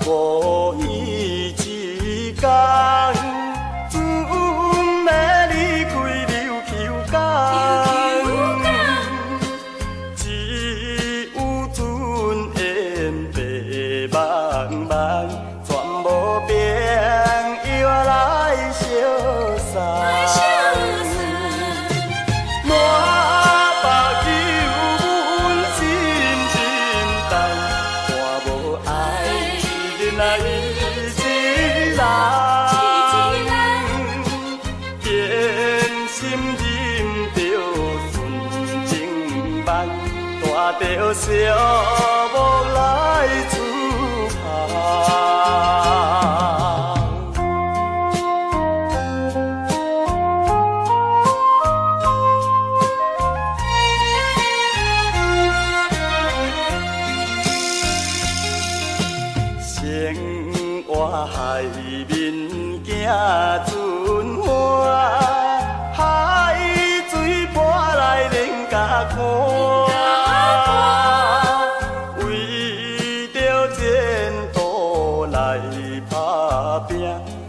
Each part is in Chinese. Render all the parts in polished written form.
无伊一天，准要离开琉球港，只有阵烟白茫茫，全无朋友来相送。着小木来出生活海面行春花，海水波来连甲看。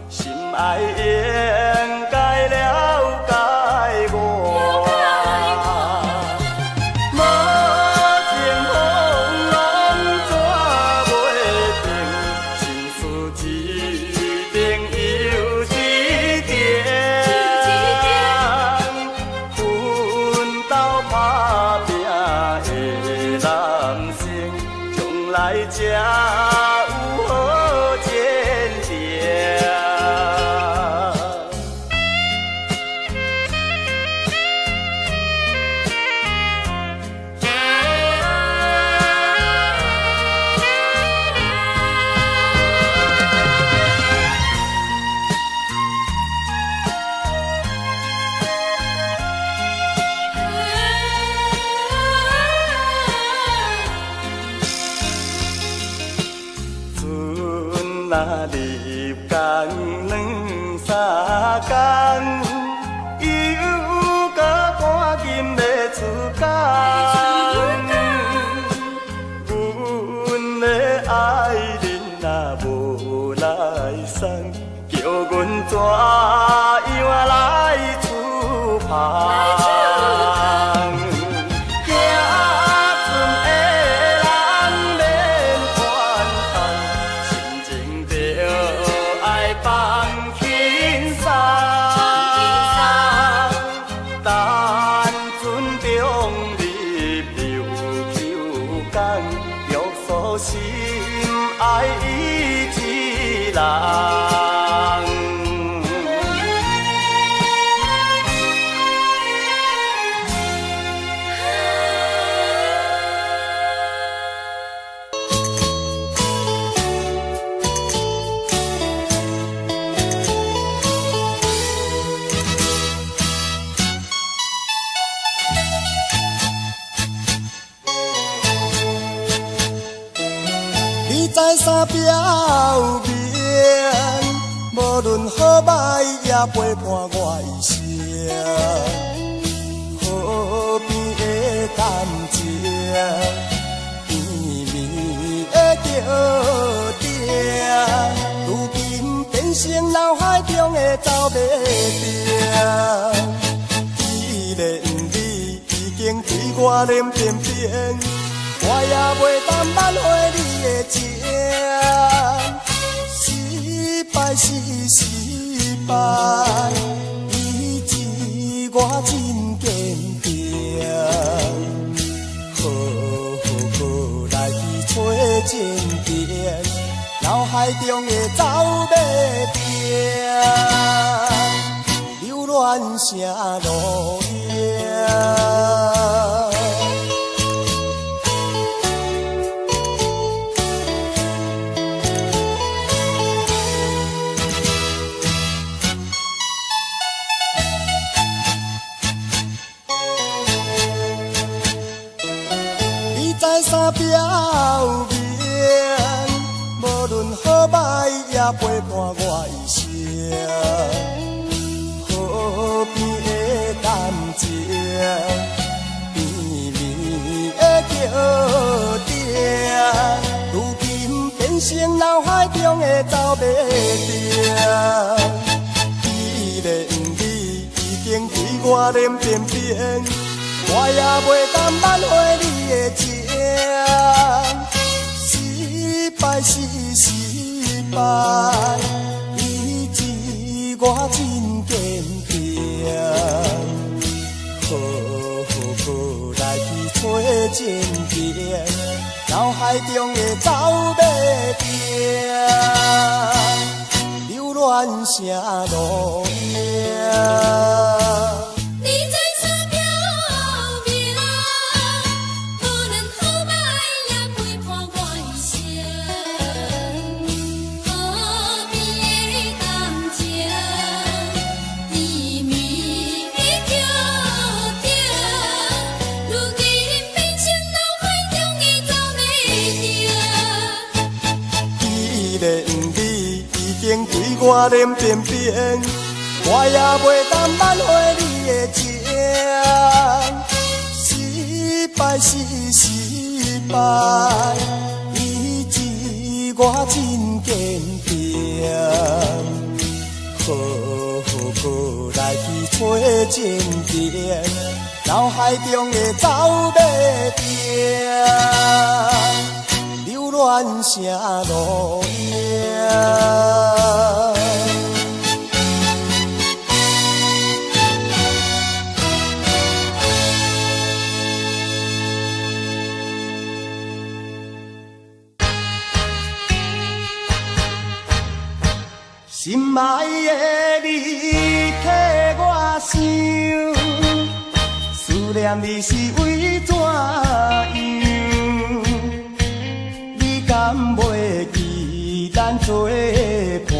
心爱应该了解我，无情风浪怎袂平？心事一定又一定，奋斗打拼的男性，将来才。若入工两三工，又搁赶紧要出工。阮的爱人若无来送，叫阮怎样来出发？心爱伊一人，在三表面，无论好歹也陪伴我一生。河边的感情，绵绵的着定，如今变成脑海中的走马灯。既然你已经对我脸偏偏，我也袂当挽回你的情，失败是失败，以前我真坚定，好来去找前程，脑海中的走马灯，流乱成路影。三表面，无论好歹也陪伴我一生。河边的感情，绵绵的着定，如今变成生脑海中的走马灯。既然你已经对我脸变变，我也袂甘挽回你的情。失败是失败，以致我真坚定。好来去找情景，脑海中的走马灯，流乱成路影。对我脸变变，我也袂甘挽回你的情。失败是失败，以致我真坚定。好来去找情景，脑海中的走马灯，流乱成路影。心爱的你替我想，思念你是为怎样？你敢袂记咱做伴，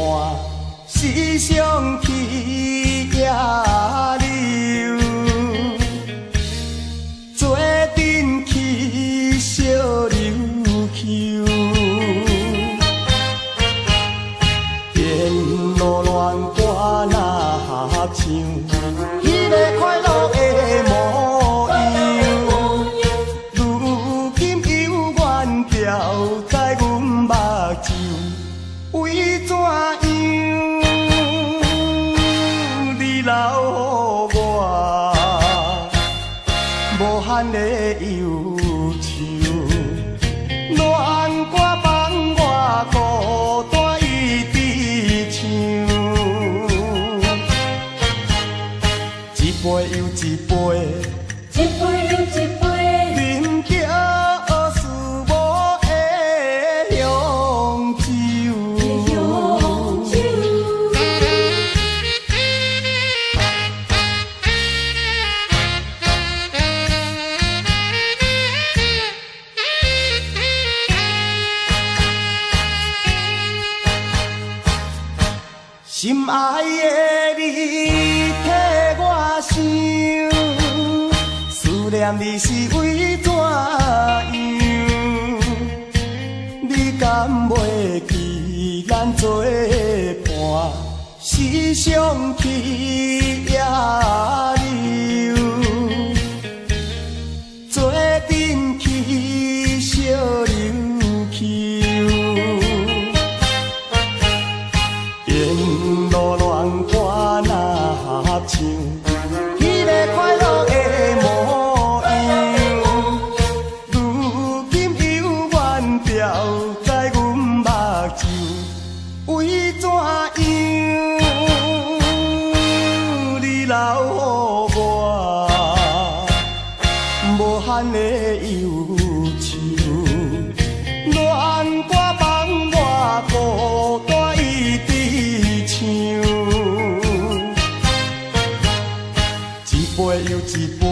时常去野柳，做阵去小琉球。恋歌若合唱，迄个快乐的模样。如今犹原掉在阮目睭，为怎样？你留予我无限的忧愁，恋歌放我孤单。一杯又一杯，一杯又一杯，饮着思无的香酒。心爱的你替我想，思念你是为怎样？你敢袂记咱做伴，时常去野柳，做阵去小琉球。路恋歌若合唱，迄个快乐的模样。如今犹原掉在阮目睭，为怎样？你留予我无限的忧愁，恋歌放我孤单。一杯又一杯，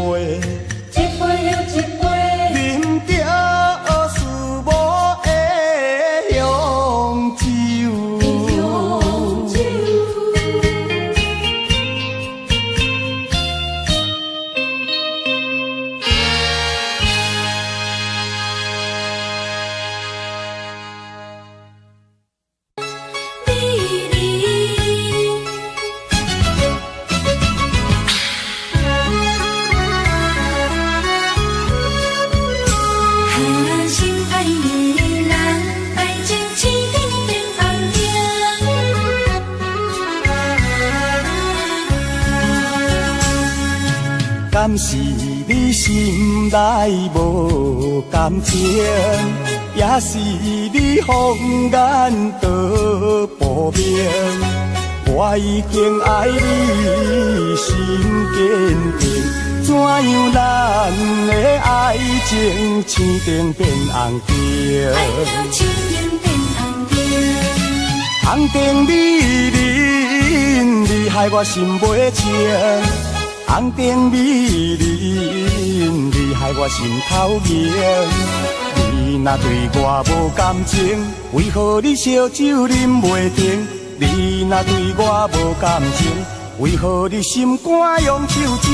一杯又一杯，饮着思无的香酒。敢是你心内无感情，也是你放眼道不明？我已经爱你心坚定，怎样咱的爱情青灯变红灯？爱到青灯变红灯，红灯美人，你害我心袂静。红灯美人，你害我心头痒。你若对我无感情，为何你烧酒啉袂停？你若对我无感情，为何你心肝用手情？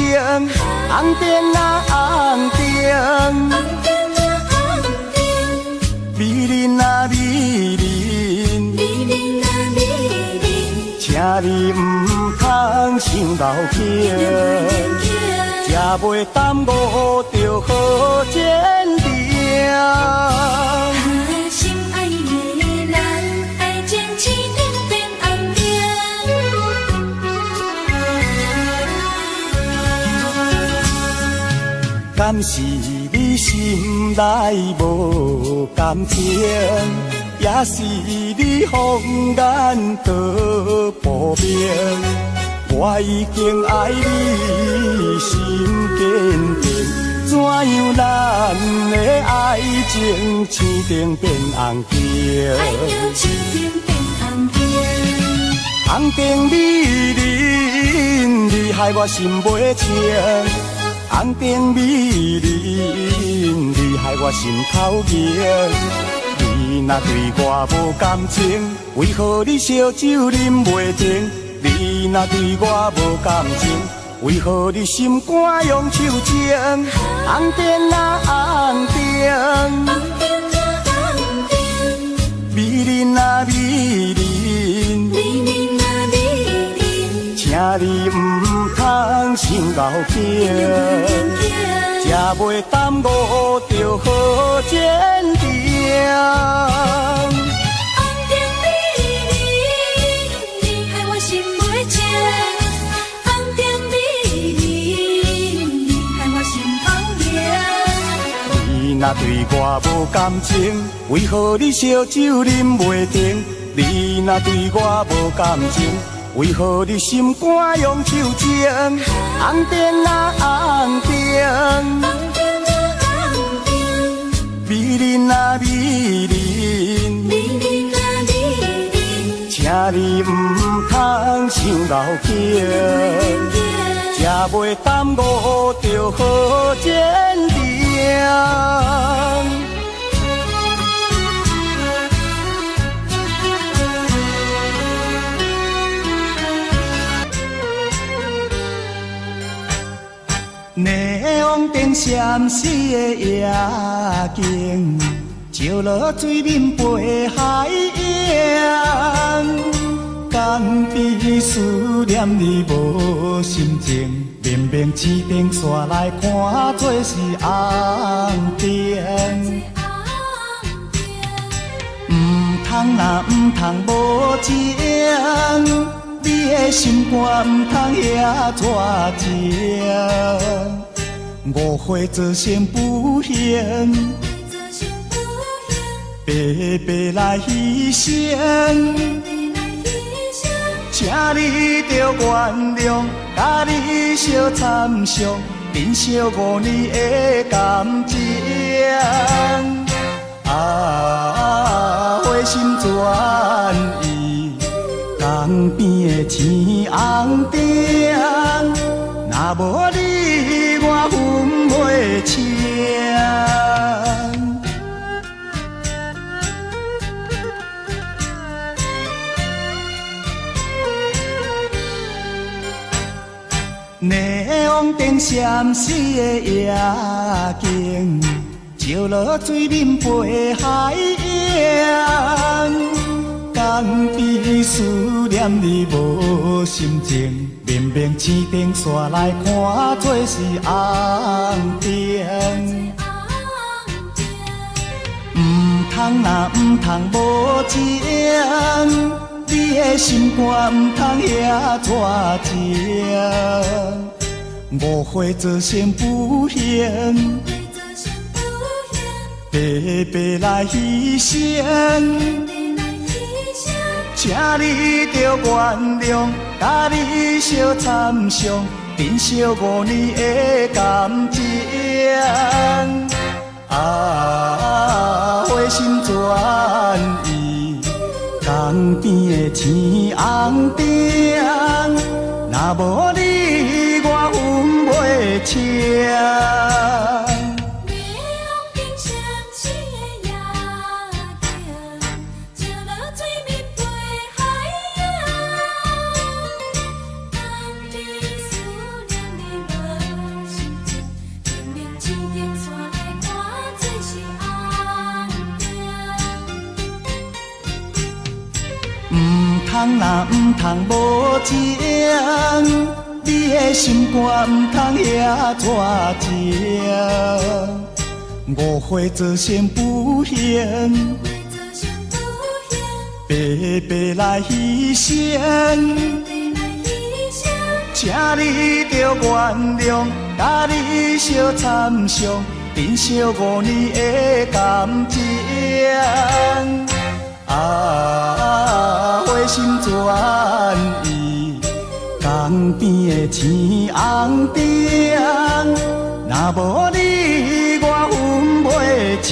红灯啊红灯，红灯啊红灯，美人啊美人，美人啊美人，请你唔通想老情。才袂耽误着好坚定。心爱的人，爱情青灯变红灯。敢是你心内无感情，也是你放眼道不明？我已经爱你心坚定，怎样咱的爱情青灯变红灯？爱到青灯变红灯，红灯美人，你害我心袂静。红灯美人，你害我心头痒。你若对我无感情，为何你烧酒啉袂停？你若对我无感情，为何你心肝用手情？红灯啊红灯，红灯啊红灯，美人啊美人，美人啊美人，请你唔通想老情，才袂耽误着好坚定。你若对我无感情，为何你烧酒啉袂停？你若对我无感情，为何你心肝用手情？红灯啊红灯，美人啊美人，请你唔通想老情，才袂耽误着好坚定。霓虹灯闪烁的夜景，照落水面陪海洋。敢比思念你无心情，明明市顶煞来看做是红灯。唔通啦，唔通无情，你的心肝唔通遐热情。误会造成不幸，白白来牺牲。请你着原谅，甲你相参详，珍惜5年的感情。花心转意，江边的青红灯，若无你我分袂清。霓虹灯闪烁的夜景，照落水面陪海洋。敢比思念你无心情，明明市顶煞来看做是红灯。唔通啦，唔通无情，你的心肝唔通遐热情。误会做成不幸，白白来牺牲。请你着原谅，甲你相参详，珍惜5年的感情。花心转意，江边的天红顶，若无你，我分袂清。若唔通无情，你的心肝唔通遐绝情。误会做成不幸，白白来牺牲。请你着原谅，甲你相参详，珍惜5年的感情。花心转意，江边的天红顶，若无你，我分袂清。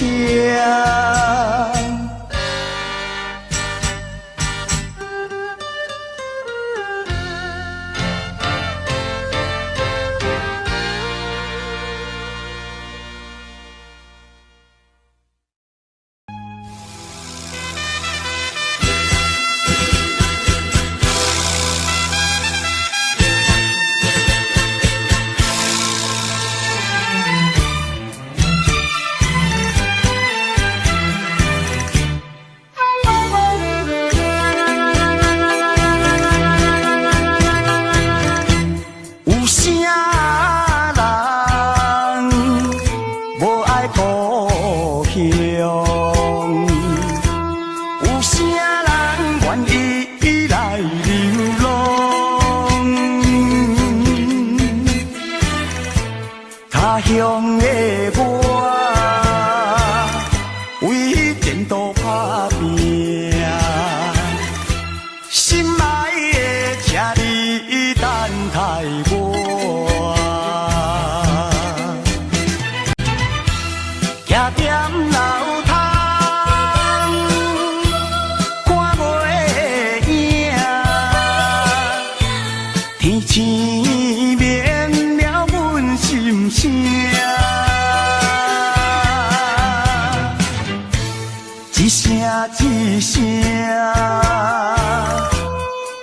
一声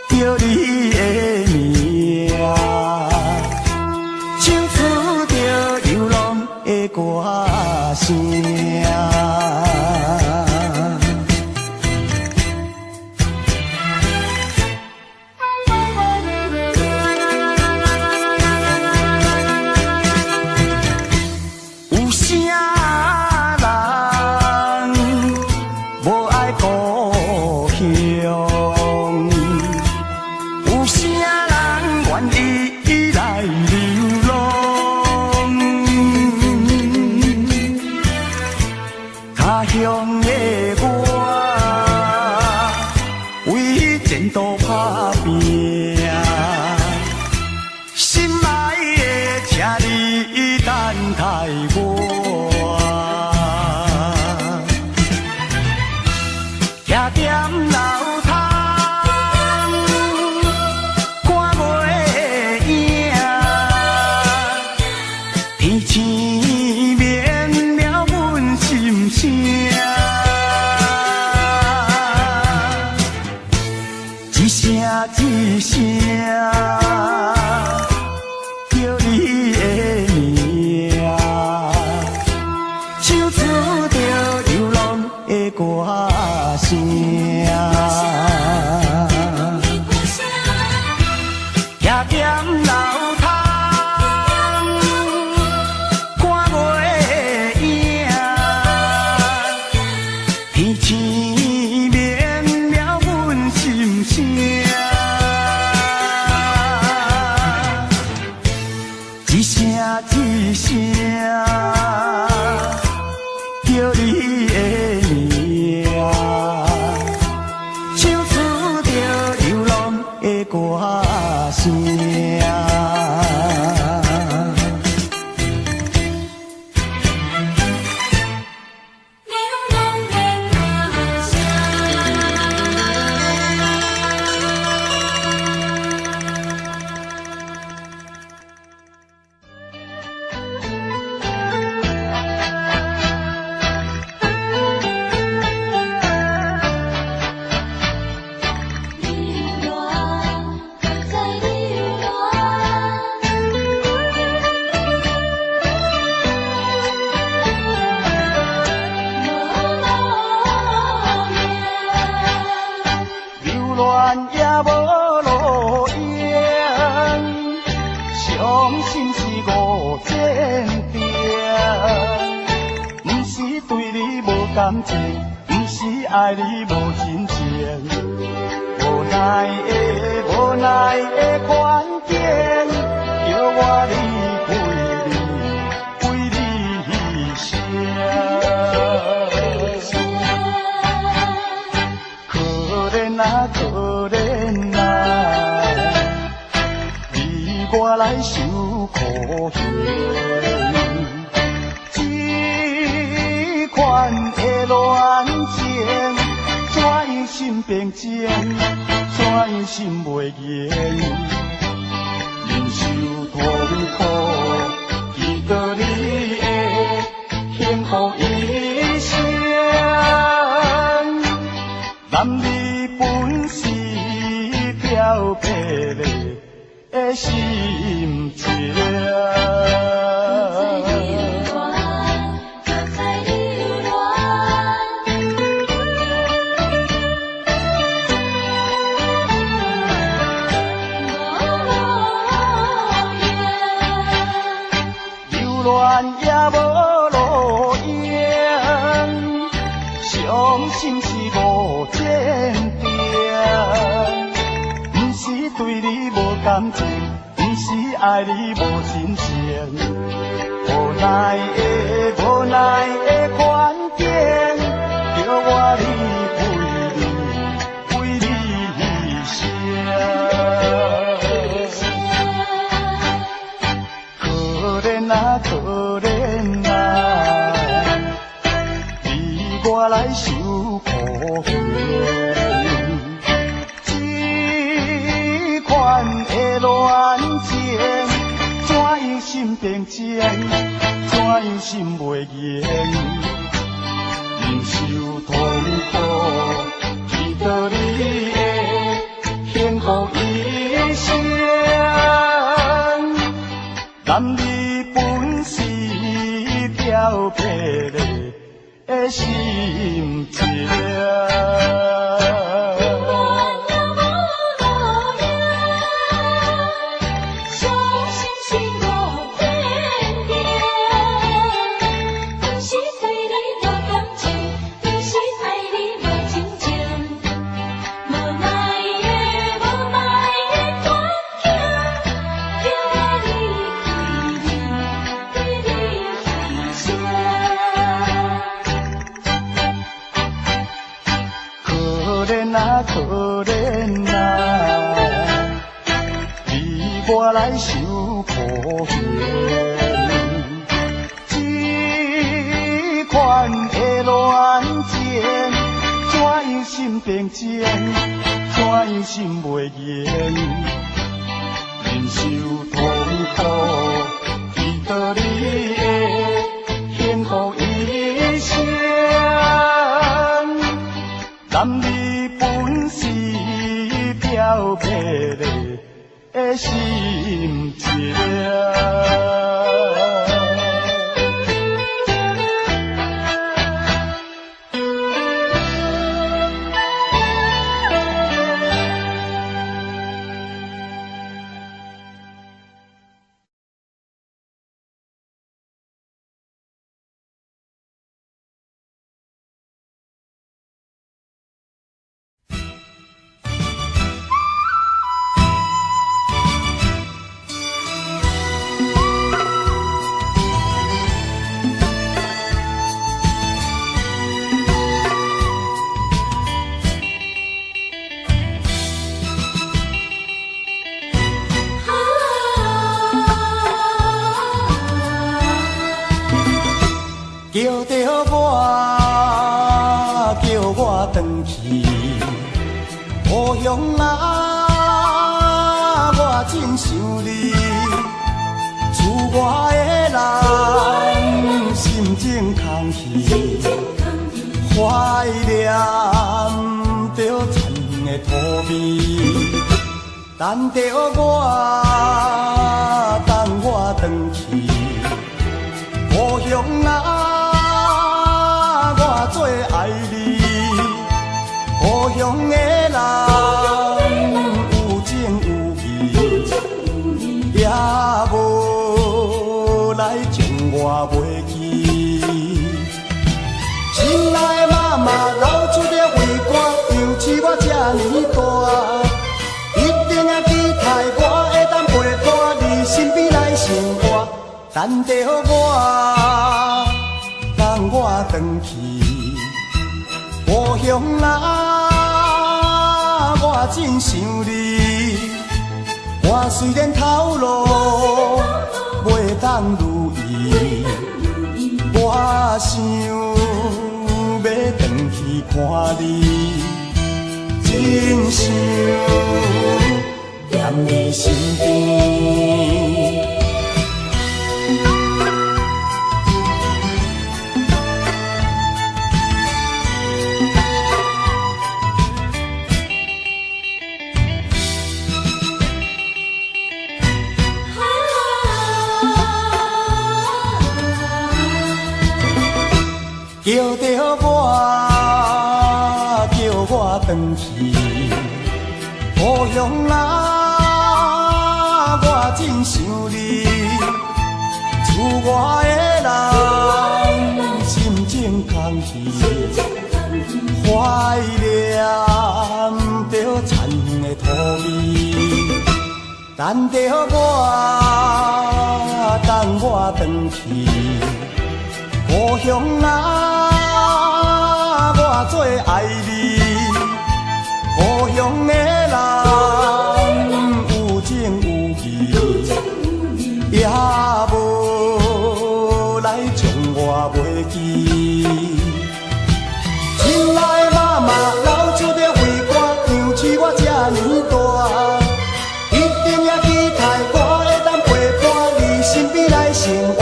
叫你的名，唱出着流浪的歌声。一声叫你的名，唱出着流浪的歌声。徛踮楼窗，看袂影，天星绵了阮心声。感情，不是爱你无真情。无奈的环境，叫我离开你，为你牺牲。可怜啊，可怜啊，你我来受苦刑。这款的恋情，怎样心平静，怎样心袂言。忍受痛苦，记得你的幸福一生。男儿本是飘泊的心情。也无路用，伤心是无坚定。不是对你无感情，不是爱你无真情。无奈的环境，叫我离开你，为你牺牲。可怜啊，可怜啊，你我来受苦刑。这款的恋情，怎样心平静，怎样心袂言。忍受痛苦，记得你的幸福一生。男儿本是飘泊的心情。可怜啊，你我来受苦刑。这款的恋情，怎样心平静，怎样心袂言。忍受痛苦，记得你的幸福一生。男儿本是飘泊的心情。叫着我，叫我回去，故乡啊，我真想你。厝外的人心情空虚，怀念着田的土味，等着我，等我回去，故乡啊。最爱你，故乡的人有情有义，也无来将我袂记。亲爱呢大，一定要期待我会当陪伴你身边来生活，等着我，等我回去。故乡啊，我真想你。我虽然头路袂当如意，我想要回去看你，真想踮你身边。叫着我，叫我回去，故乡啊，我真想你。厝外的人心情空虚，怀念着田园的土味。等着我，等我回去。故乡啊，我最爱你。故乡的人有情有义，也无来将我袂记。亲爱的妈妈，老厝在为我养起我这呢大，一定要期待我会当陪伴你身边来生活，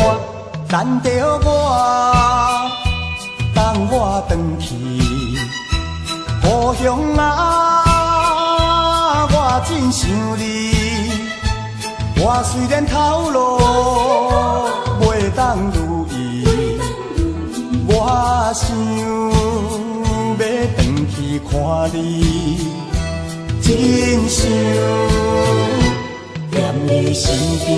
等着我，等我回去。故乡啊，我真想你。我虽然头路袂当如意，我想要回去看你，真想踮你身边。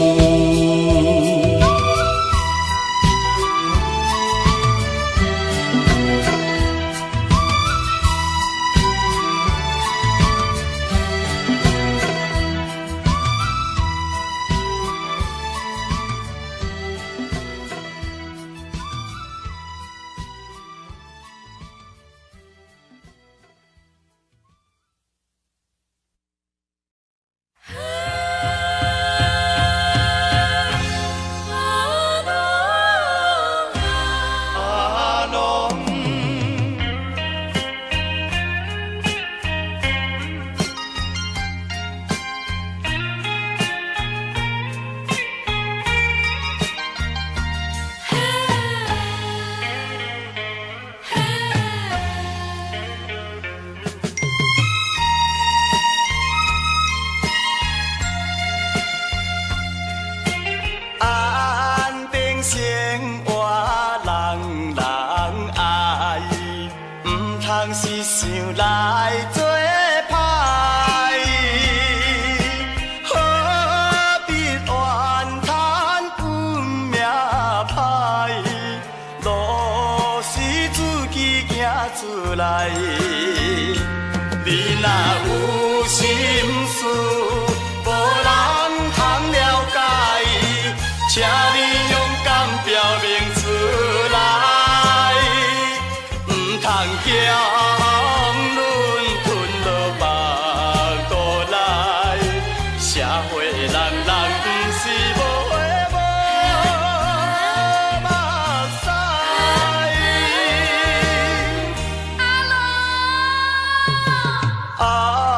啊。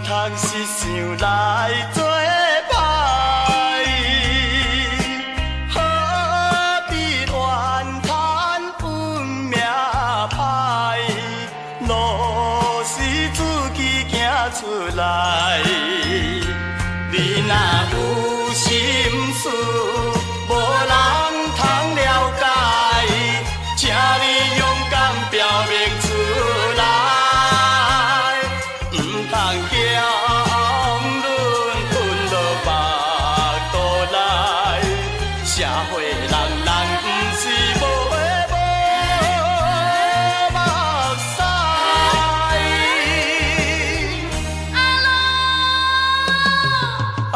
通实想来做歹，何必怨叹运命歹？路是自己行出来，你若有心事，无人通了解，请你勇敢表明出来，唔通强论吞落腹肚内，社会人人唔是无话无目屎。阿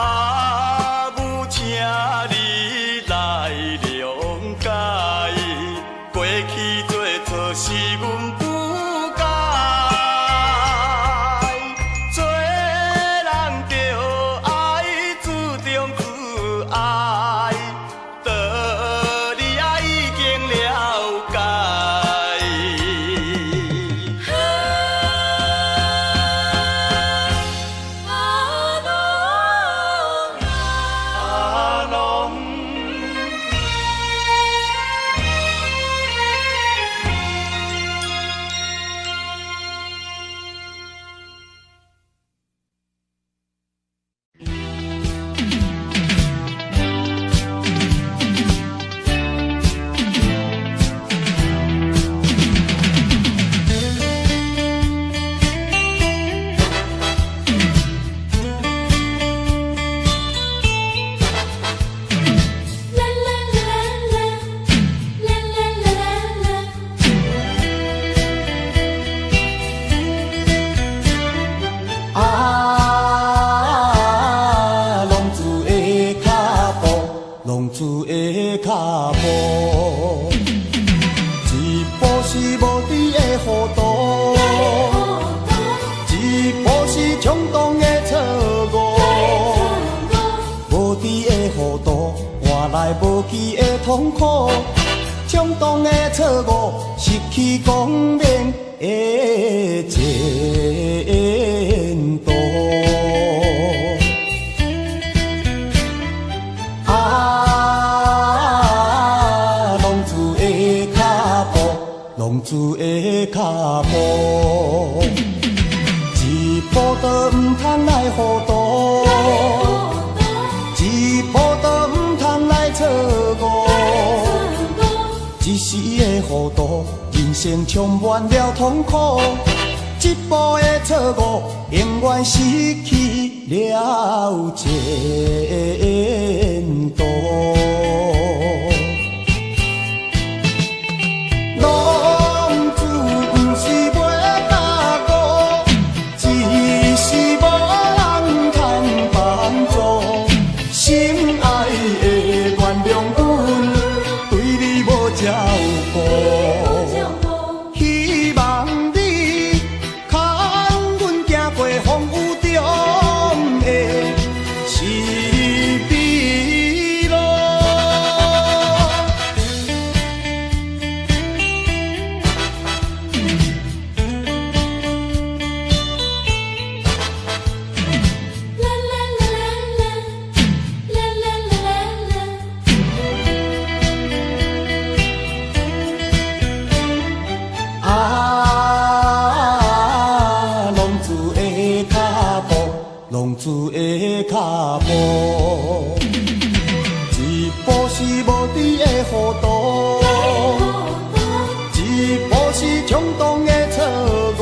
母，请你来谅解，过去做错是阮不该，做人着爱注重自爱，道理啊已经了解。阿龙。浪子的脚步，一步是无知的糊涂，一步是冲动的错误，无知的糊涂换来无期的痛苦，冲动的错误失去光明的前途。浪子的脚步，一步都唔通来糊涂，一步都唔通来错误，一时的糊涂，人生充满了痛苦，一步的错误，永远失去了前途。希望你看阮行过风雨中的是美路。浪子的脚步，一步是无知的糊涂，一步是冲动的错误，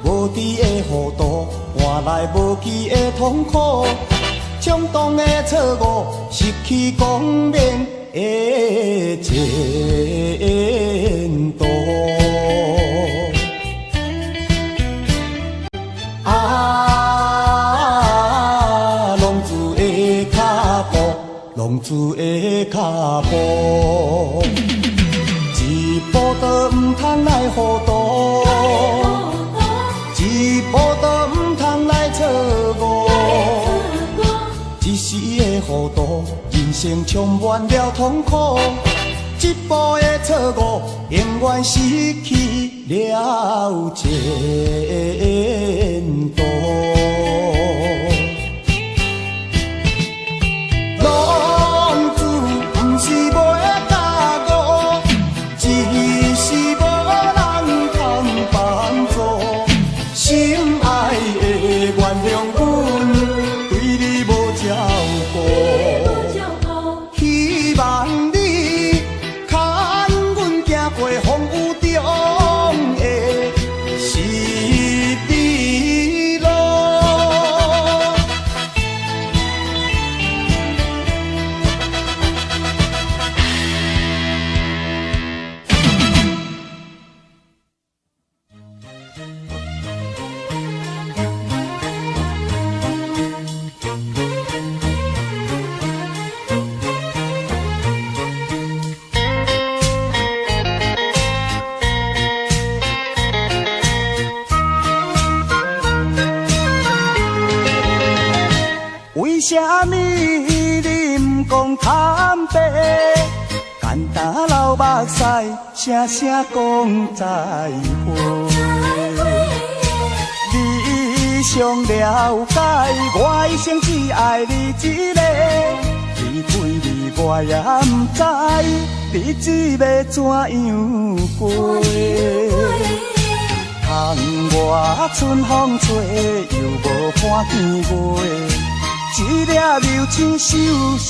无知的糊涂换来无期的痛苦，冲动的错误失去光明的前途。浪子的脚步，一步都唔通来糊涂，一步都唔通来错误，一时的糊涂，人生充满了痛苦，一步的错误，永远失去了前途。心爱的原谅阮，对你无照顾，希望你牵阮行过风雨中的十字路。为啥物你毋讲坦白？简单流目屎，声声讲再会。你上了解，我一生只爱你一个。离开你我也毋知，日子要怎样过？窗外春风吹，又无看见月。一粒流星咻咻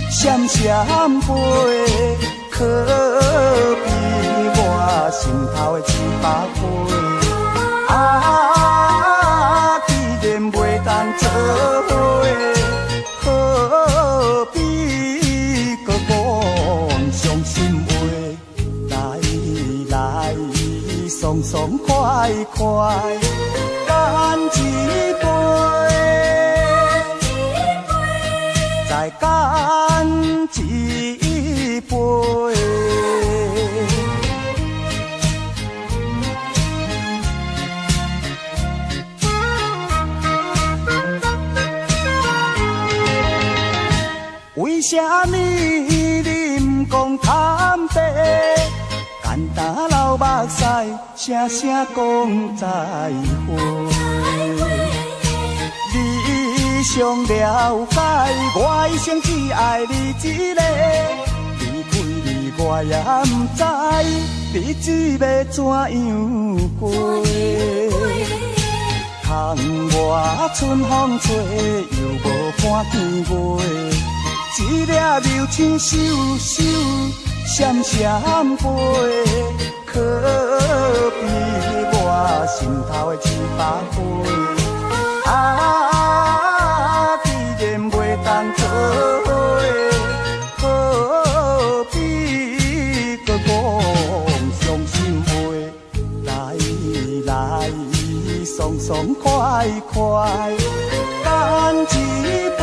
闪闪飞，可比我心头的100倍。啊，既然袂当做伙，何必搁讲伤心话？来，爽爽快快，干一杯。再干一杯，为啥物你毋讲坦白？简单流目屎，声声讲再会。你上了解，我一生只爱你一个。离开你我也毋知，日子要怎样过？窗外春风吹，又无看见月。一粒流星咻咻闪闪飞，可比我心头的100倍。啊，既然袂当做伙，何必搁讲伤心话？来，爽爽快快，干一杯，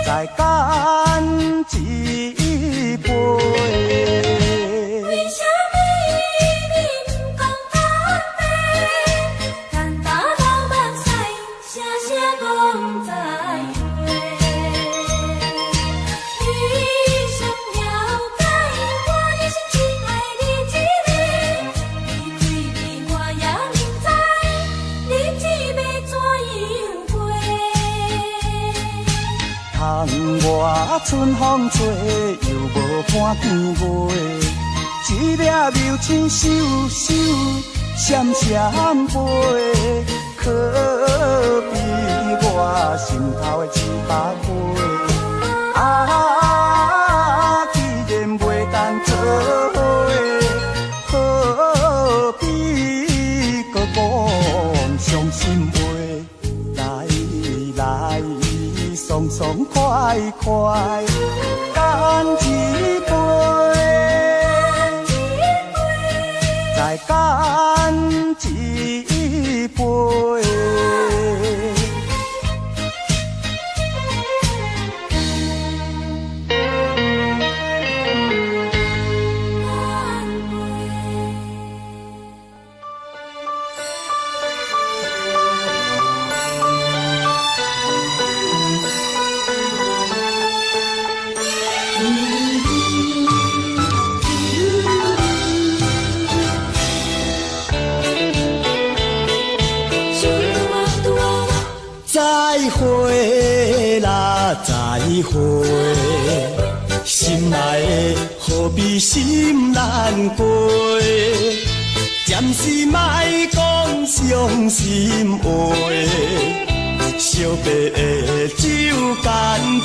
再干一杯。窗外春风吹，又无看见月。一粒流星咻咻闪闪飞，可比我心头的100倍。啊，既然袂当做伙，何必搁讲伤心话？来，爽爽快快，干一杯，再干一杯。再会啦，再会，心内的何必心难过？暂时莫讲伤心话，烧白的酒干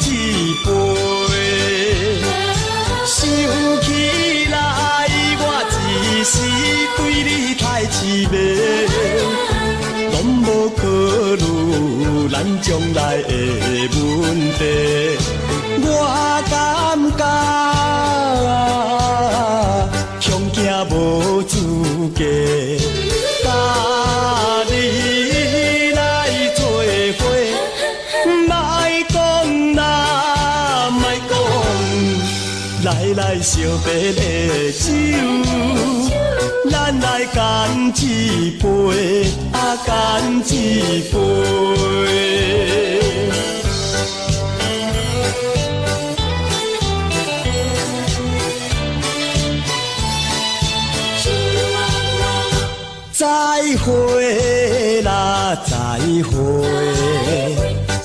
一杯。想起来，我一时对你太痴迷，拢无考虑咱将来的问题。我感觉恐惊无资格，甲你来做伙，莫讲啦，莫讲，来烧白的酒，咱来干一杯，干一杯。再会啦，再会，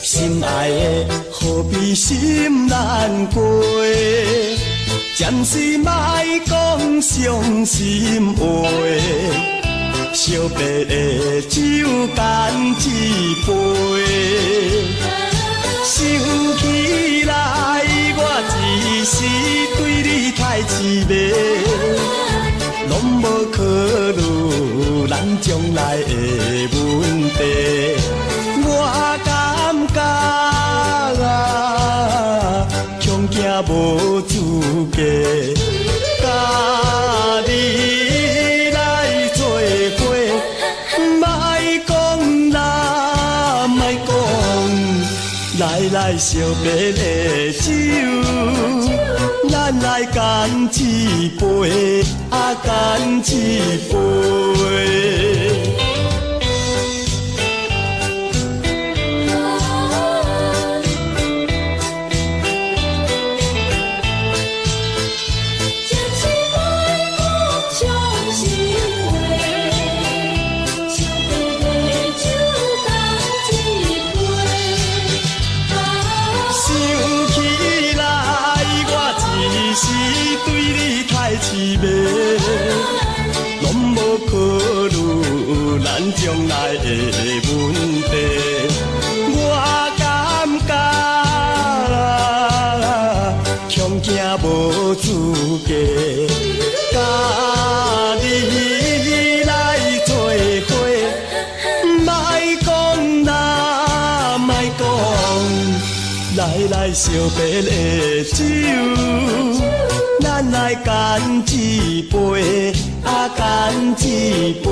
心爱的何必心难过？暂时莫讲伤心话，烧白的酒干一杯。想起来，我一时对你太痴迷，拢无考虑咱将来的问题。我感觉恐惊无资格，甲你来做伙，莫讲啦，莫讲，来烧白的酒，咱来干一杯，干一杯。痴迷，拢无考虑咱将来的问题。我感觉恐惊无资格，甲你来做伙，莫讲啦，莫讲，来烧白的酒。咱来干一杯，干一杯。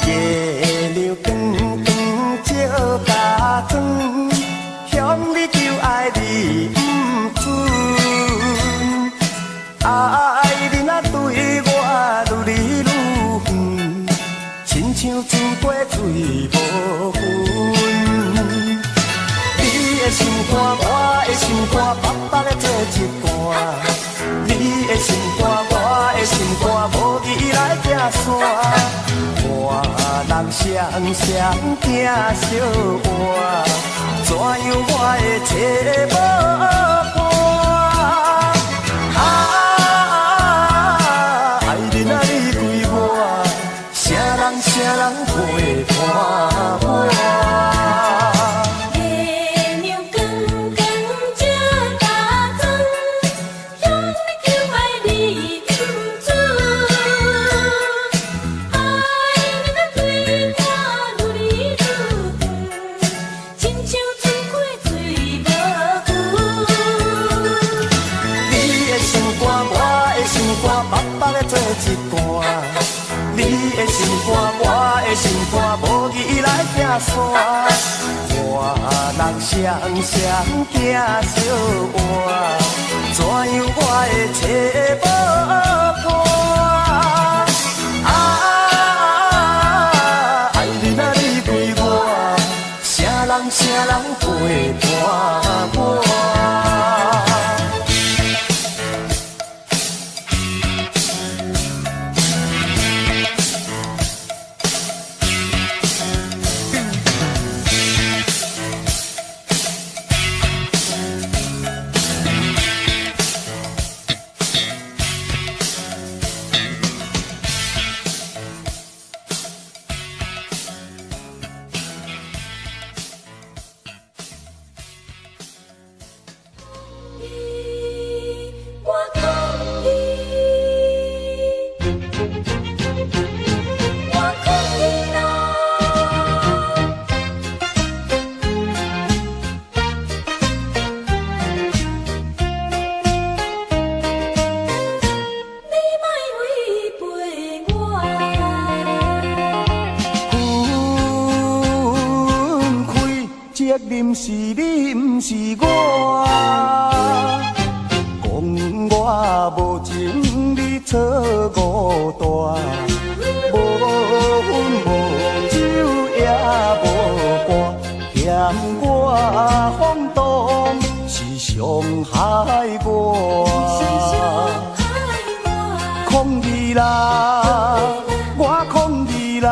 夜流光光照家庄。肝，我的心肝，白白的做一段。你的心肝，我的心肝，无义来行山。我人双双行小活，怎样我会找无伴？爱人啊，你对我，啥人陪伴我？你的心肝，我的心肝，无义来行山。我人双双行小活，怎样我会找无伴？爱人啊，你对我，啥人陪伴我？责任是你，不是我。讲我无情，你错误大。无分无酒也无伴，嫌我放荡是伤害我。抗议啦，我抗议啦。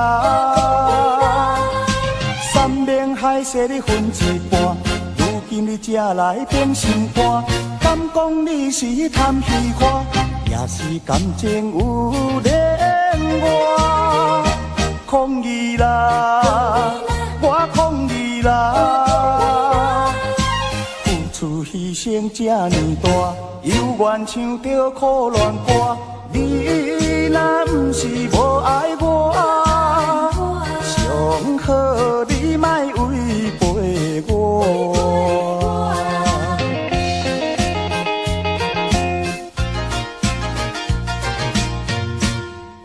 山盟海誓你分一半，如今你才来变心肝。敢讲你是贪虚看，也是感情有恋我。抗议啦，我抗议啦。付出牺牲这呢大，犹原唱着苦恋歌。你若不是无爱我，上好你莫违背我。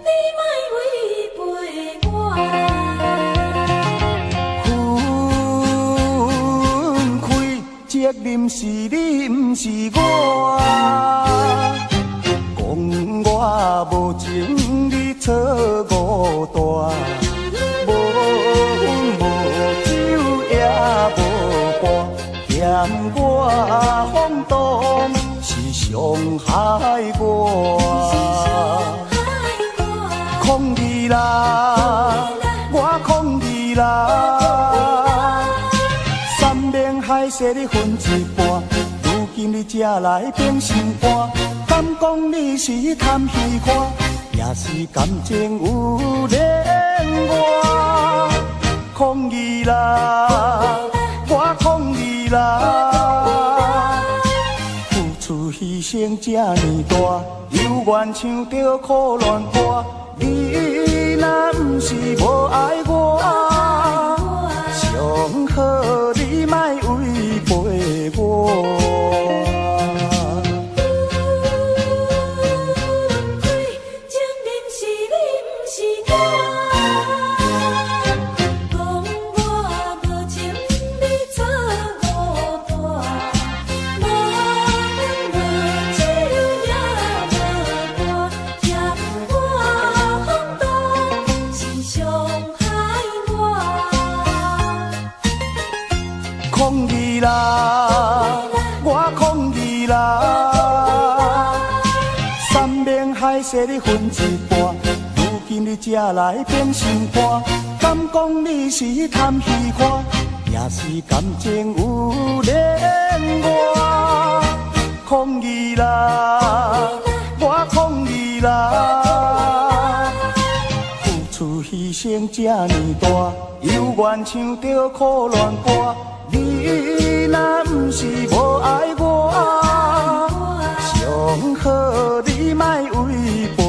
你莫违背我。分开责任是你，不是我。讲我无情，你错误大。无分无酒也无伴，嫌我放荡是伤害我。抗议啦，我抗议啦。山盟海誓你分一半，如今你才来变心肝。敢讲你是贪虚看，也是感情有恋我。抗议啦，我抗议啦。付出牺牲这呢大，犹原唱着苦恋歌。你若不是无爱我，上好你莫违背我。抗议啦，我抗议啦！山盟海誓你分一半，如今你才来变心肝，敢讲你是贪虚华，也是感情有恋我？抗议啦，我抗议啦！付出牺牲这呢大，犹原唱着苦恋歌。你若不是无爱我，上好你莫违背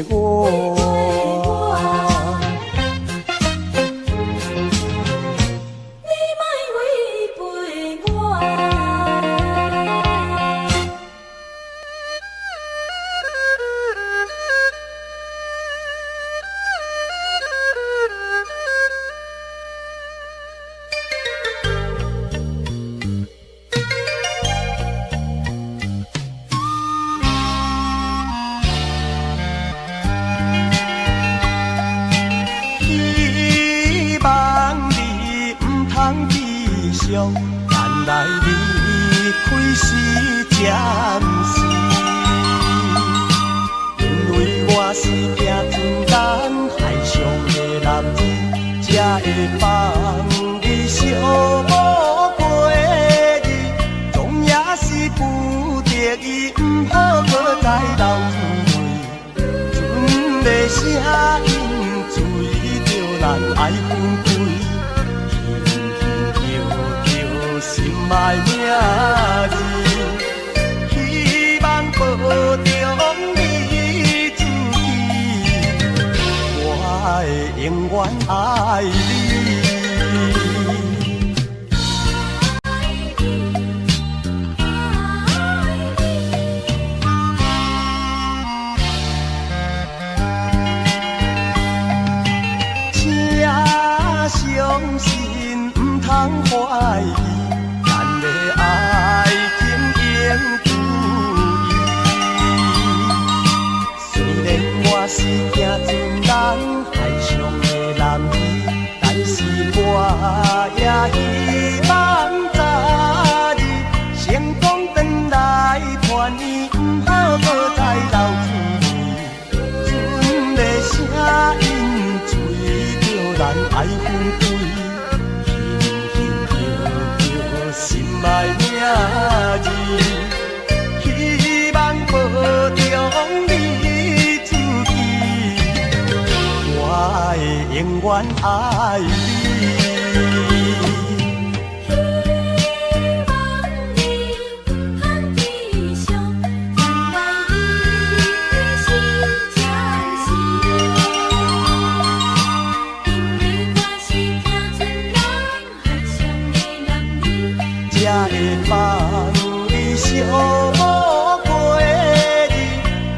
我。原来离开是暂时，因为我是行船人，海上的男儿，才会放你寂寞过日，总也是不得已，不好搁再流泪，船的声音随着咱爱分开。心爱名字，希望保重你自己，我会永远爱你。请相信，不通怀疑。爱情永注意，虽然我是行船人，海上的男儿，但是我也希望早日成功回来团圆，不好搁再流泪。船的声音随着咱爱分开。心爱名字，希望保重你自己，我会永远爱你。才会放你寂寞过日，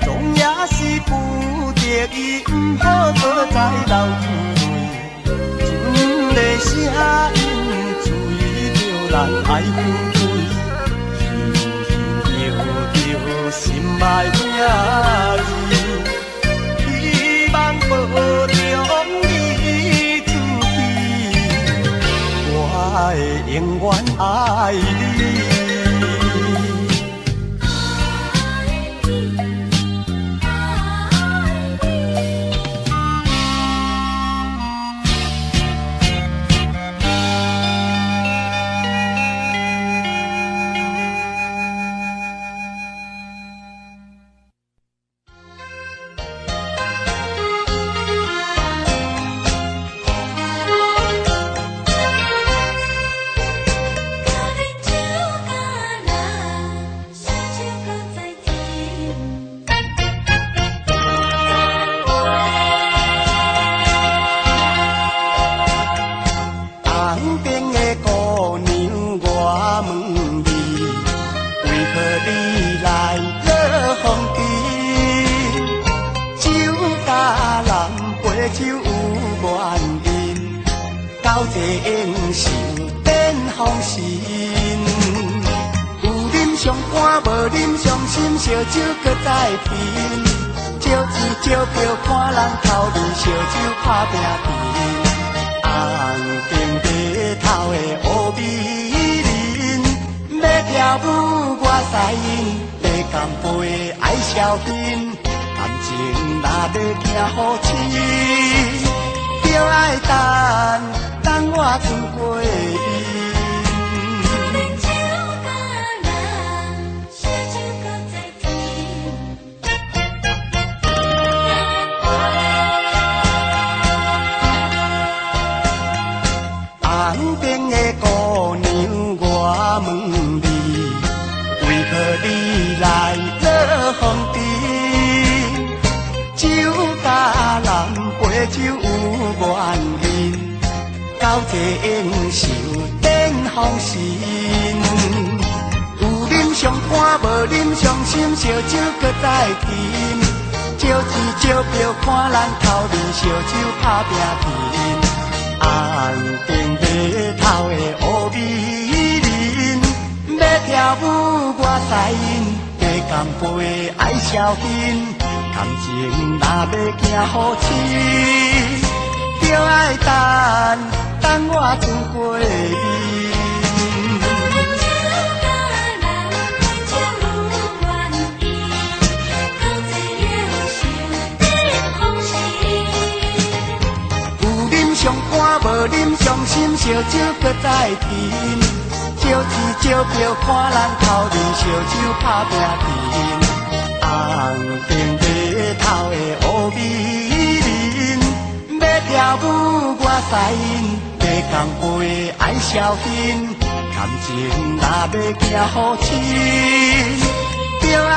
总也是不得已，不好搁再流泪。船的声音随着咱爱分开，叫心爱名字，希望保重你自己，我会永远爱你。手有原因，交际应酬变风神。有啉上肝，无啉上心，烧酒搁再拼。借钱借票看人头面，烧酒打拼拼。红顶白头的乌美跳舞我使因，要干杯爱消fin，感情若要行好深，就爱等我船过伊。红边的姑娘，我问你，为何你来落风尘？酒甲人陪酒有缘人，交际应酬顶风神。有啉上欢，无啉上心，烧酒搁再甜。借钱借票看咱头面，烧酒打拼拼。红顶白头的乌美人，要跳舞我使因，加干杯爱消fin，感情若要行好深，就爱等我船过伊。上欢无啉上心，烧酒搁再甜。借钱借票看咱头面，烧酒打拼拼。红顶白头的乌美人，要跳舞我使因，加干杯爱消fin，感情若要行好深，就爱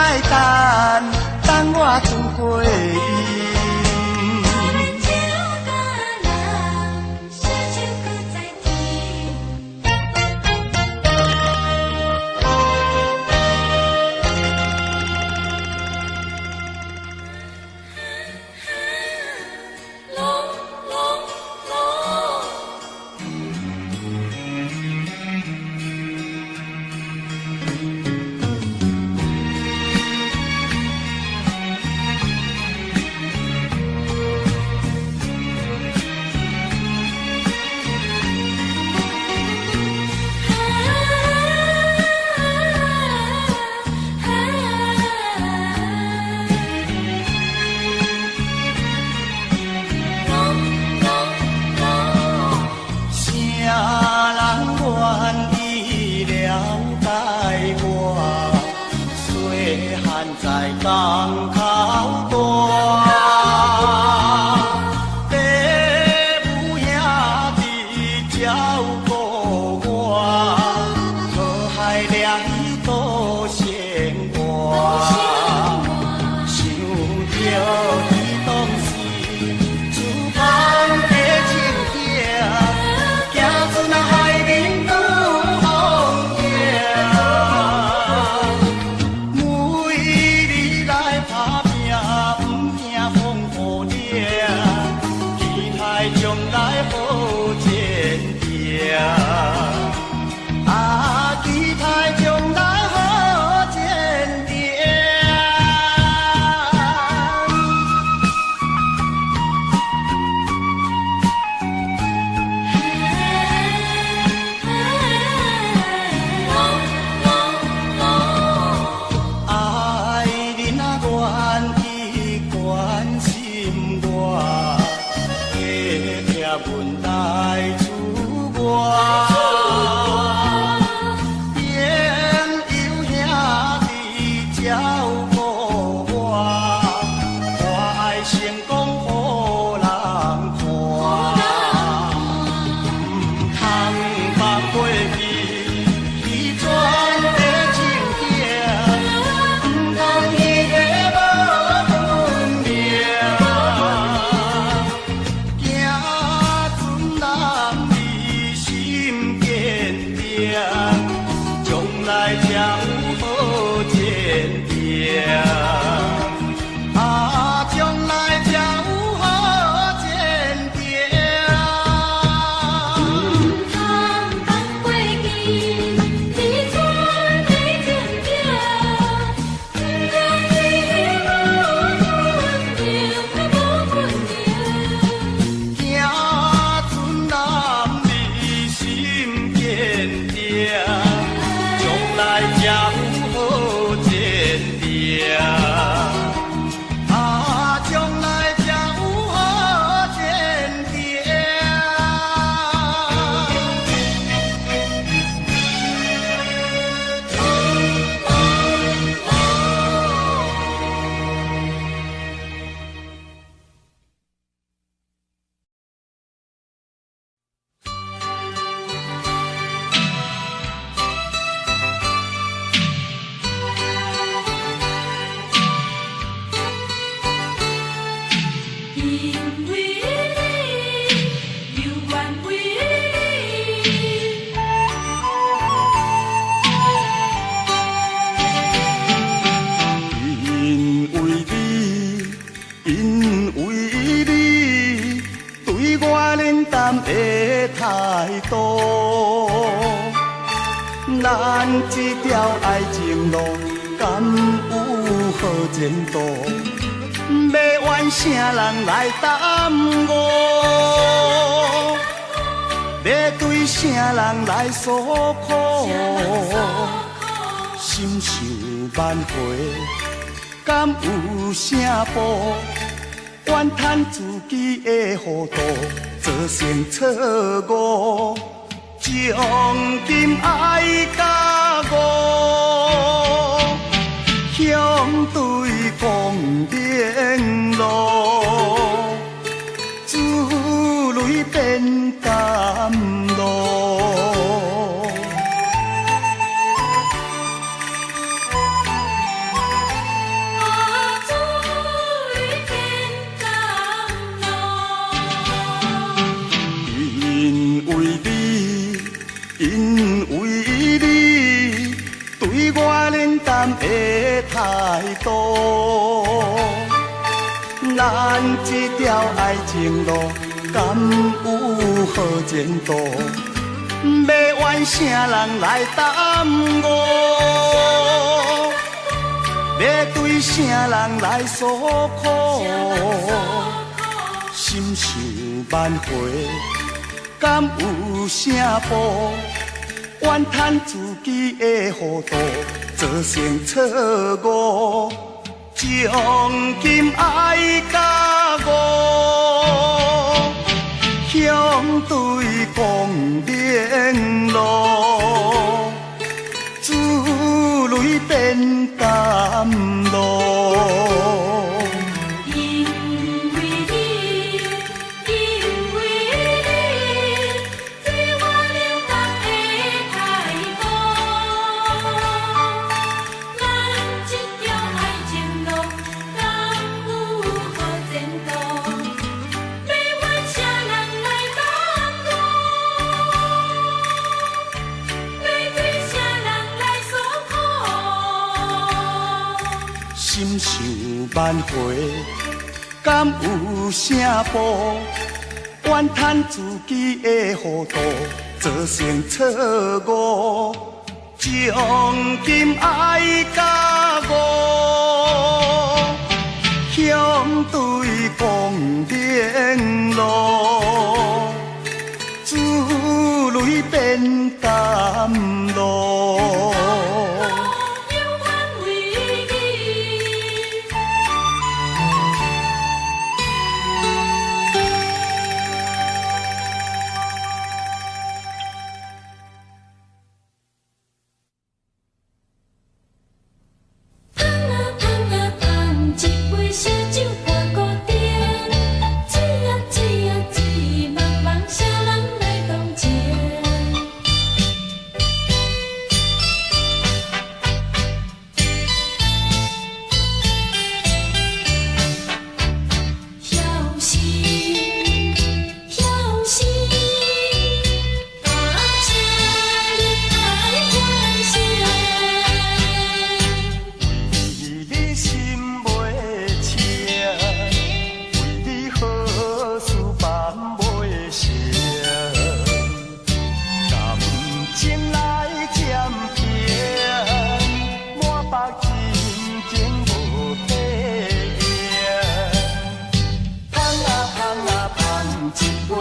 等我船过伊。咱这条爱情路，敢有好前途？要怨啥人来耽误？要对啥人来诉苦？心想万回，敢有啥补？怨叹自己的糊涂，做成错误。将今爱甲我，向对光明路，珠泪变甘露。因为你对我冷淡的态度，咱这条爱情路敢有好前途？要怨啥人来耽误？要对啥人来诉苦？心想万回，敢有啥补？怨叹自己的糊涂，做成错误。将今爱甲我，向对光明路，珠泪变甘露。心想万回，敢有啥补？怨叹自己的糊涂，做成错误。将今爱甲我，向对光明路，珠泪变甘露。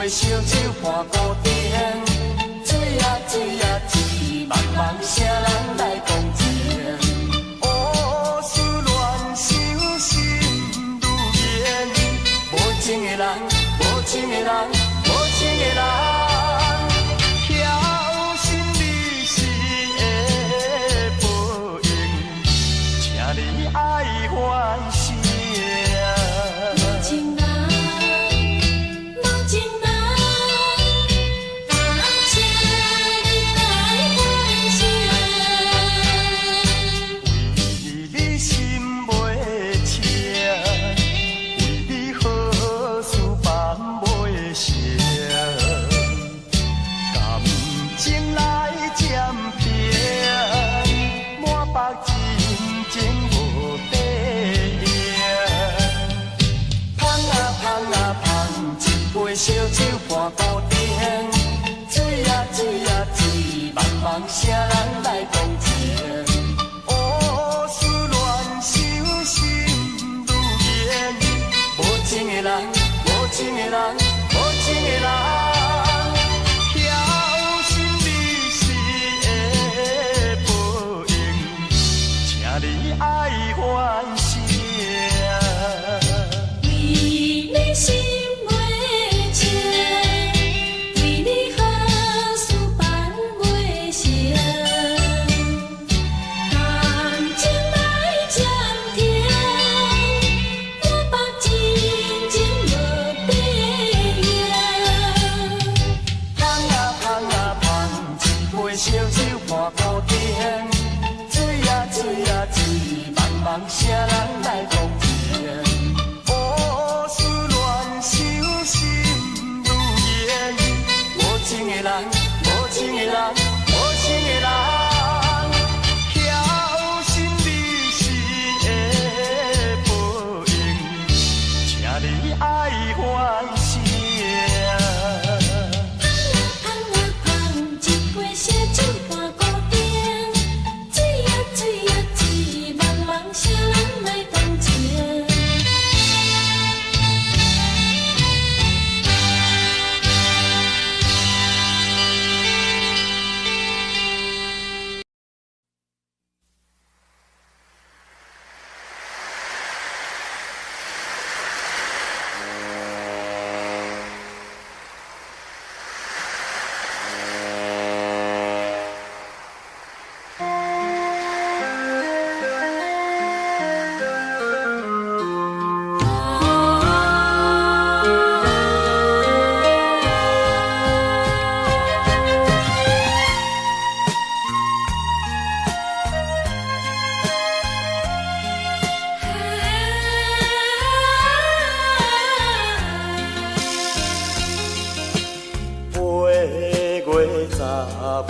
烧酒看古典，水啊水啊水，茫茫啥人来共情？乌思乱想心如烟，无情的人，无情的人，无情的人，晓心你是会报应，请你爱还声。烧酒看古典，水啊水啊水，茫茫啥人水啊水啊水，茫茫啥人来同情？乌思乱想心如烟，无情的人，无情的人，无情的人，侥幸你是的报应，请你爱反省。捧啊捧，一杯烧酒伴孤灯，水啊水啊水，茫茫啥人来同情？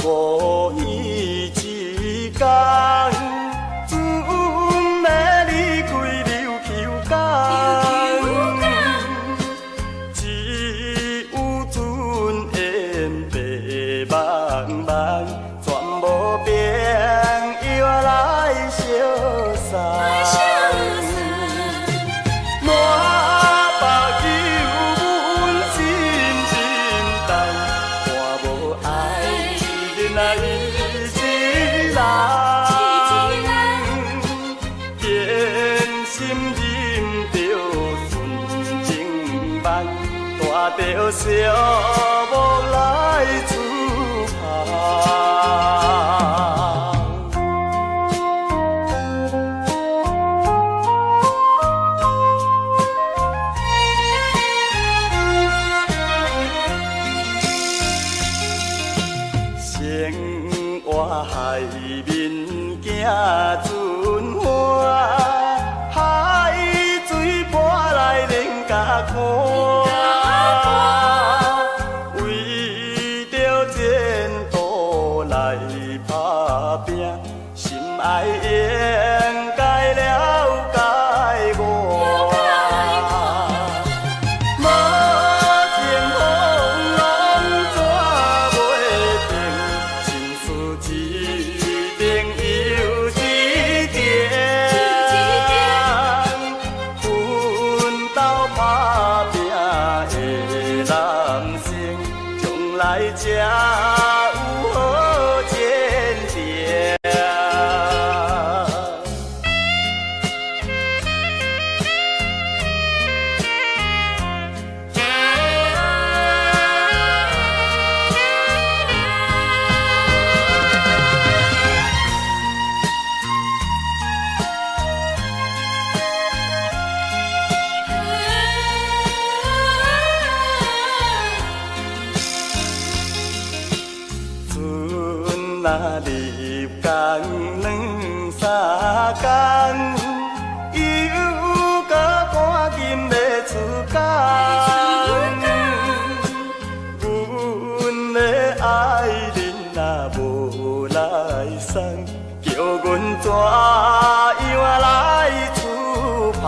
无伊一天，船要离开琉球港，只有船烟白茫茫，全无朋友来相送。满目忧闷，心沉重，看无爱一人啊一人，偏心忍着纯情梦，带着寂寞来厝旁。生活海面行船花，海水波来连甲看，为着前途来打拼，心爱应该了解我。无情风浪怎袂停？心事一定又一点。奋斗打拼的男性，将来才有好前程。船若入港两三工，又搁赶紧要出港。阮的爱人若无来送，叫阮怎样来厝旁？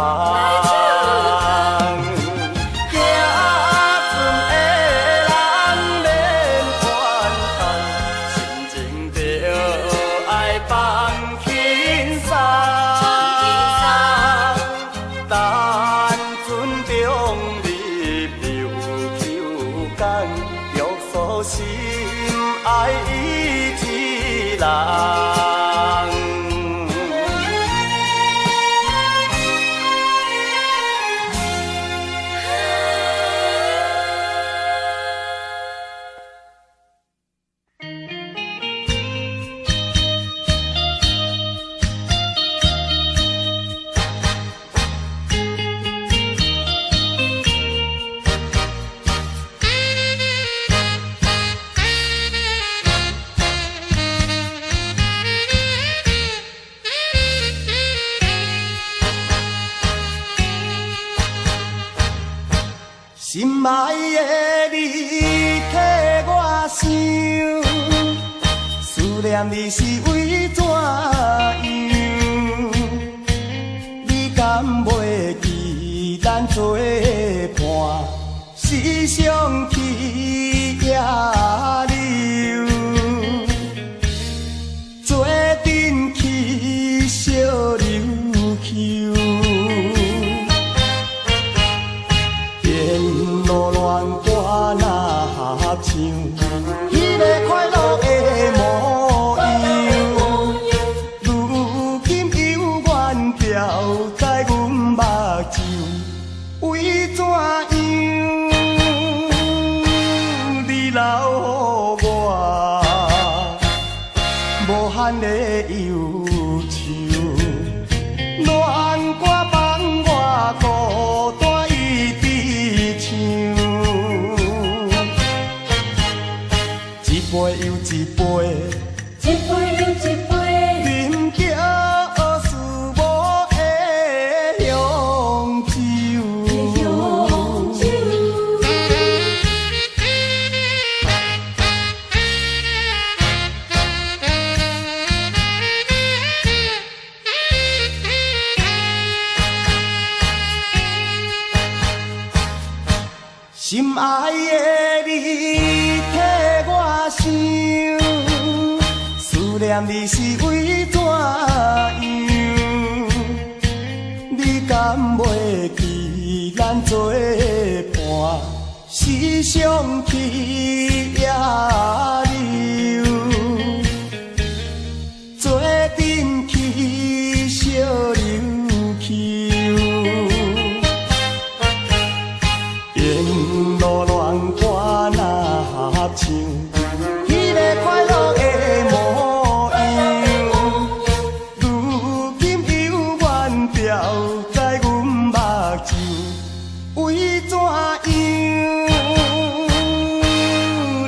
心爱伊一人。爱的你替我想，思念你是为怎样？你敢袂记咱做伴，时常去野柳，做阵去小琉球。路乱歌若合唱，迄个快乐的模样，如今犹原标在阮目睭，为怎样？你留予我无限的忧愁，恋歌放我孤单。一杯又一杯，一杯又一杯，饮着思无的香酒。心爱的你替我想，思念你是为怎样？你敢袂记咱做伴，时常去野柳，做阵去小琉球。路乱歌若合唱，迄个快乐的模样，如今犹原标在阮目睭，为怎样？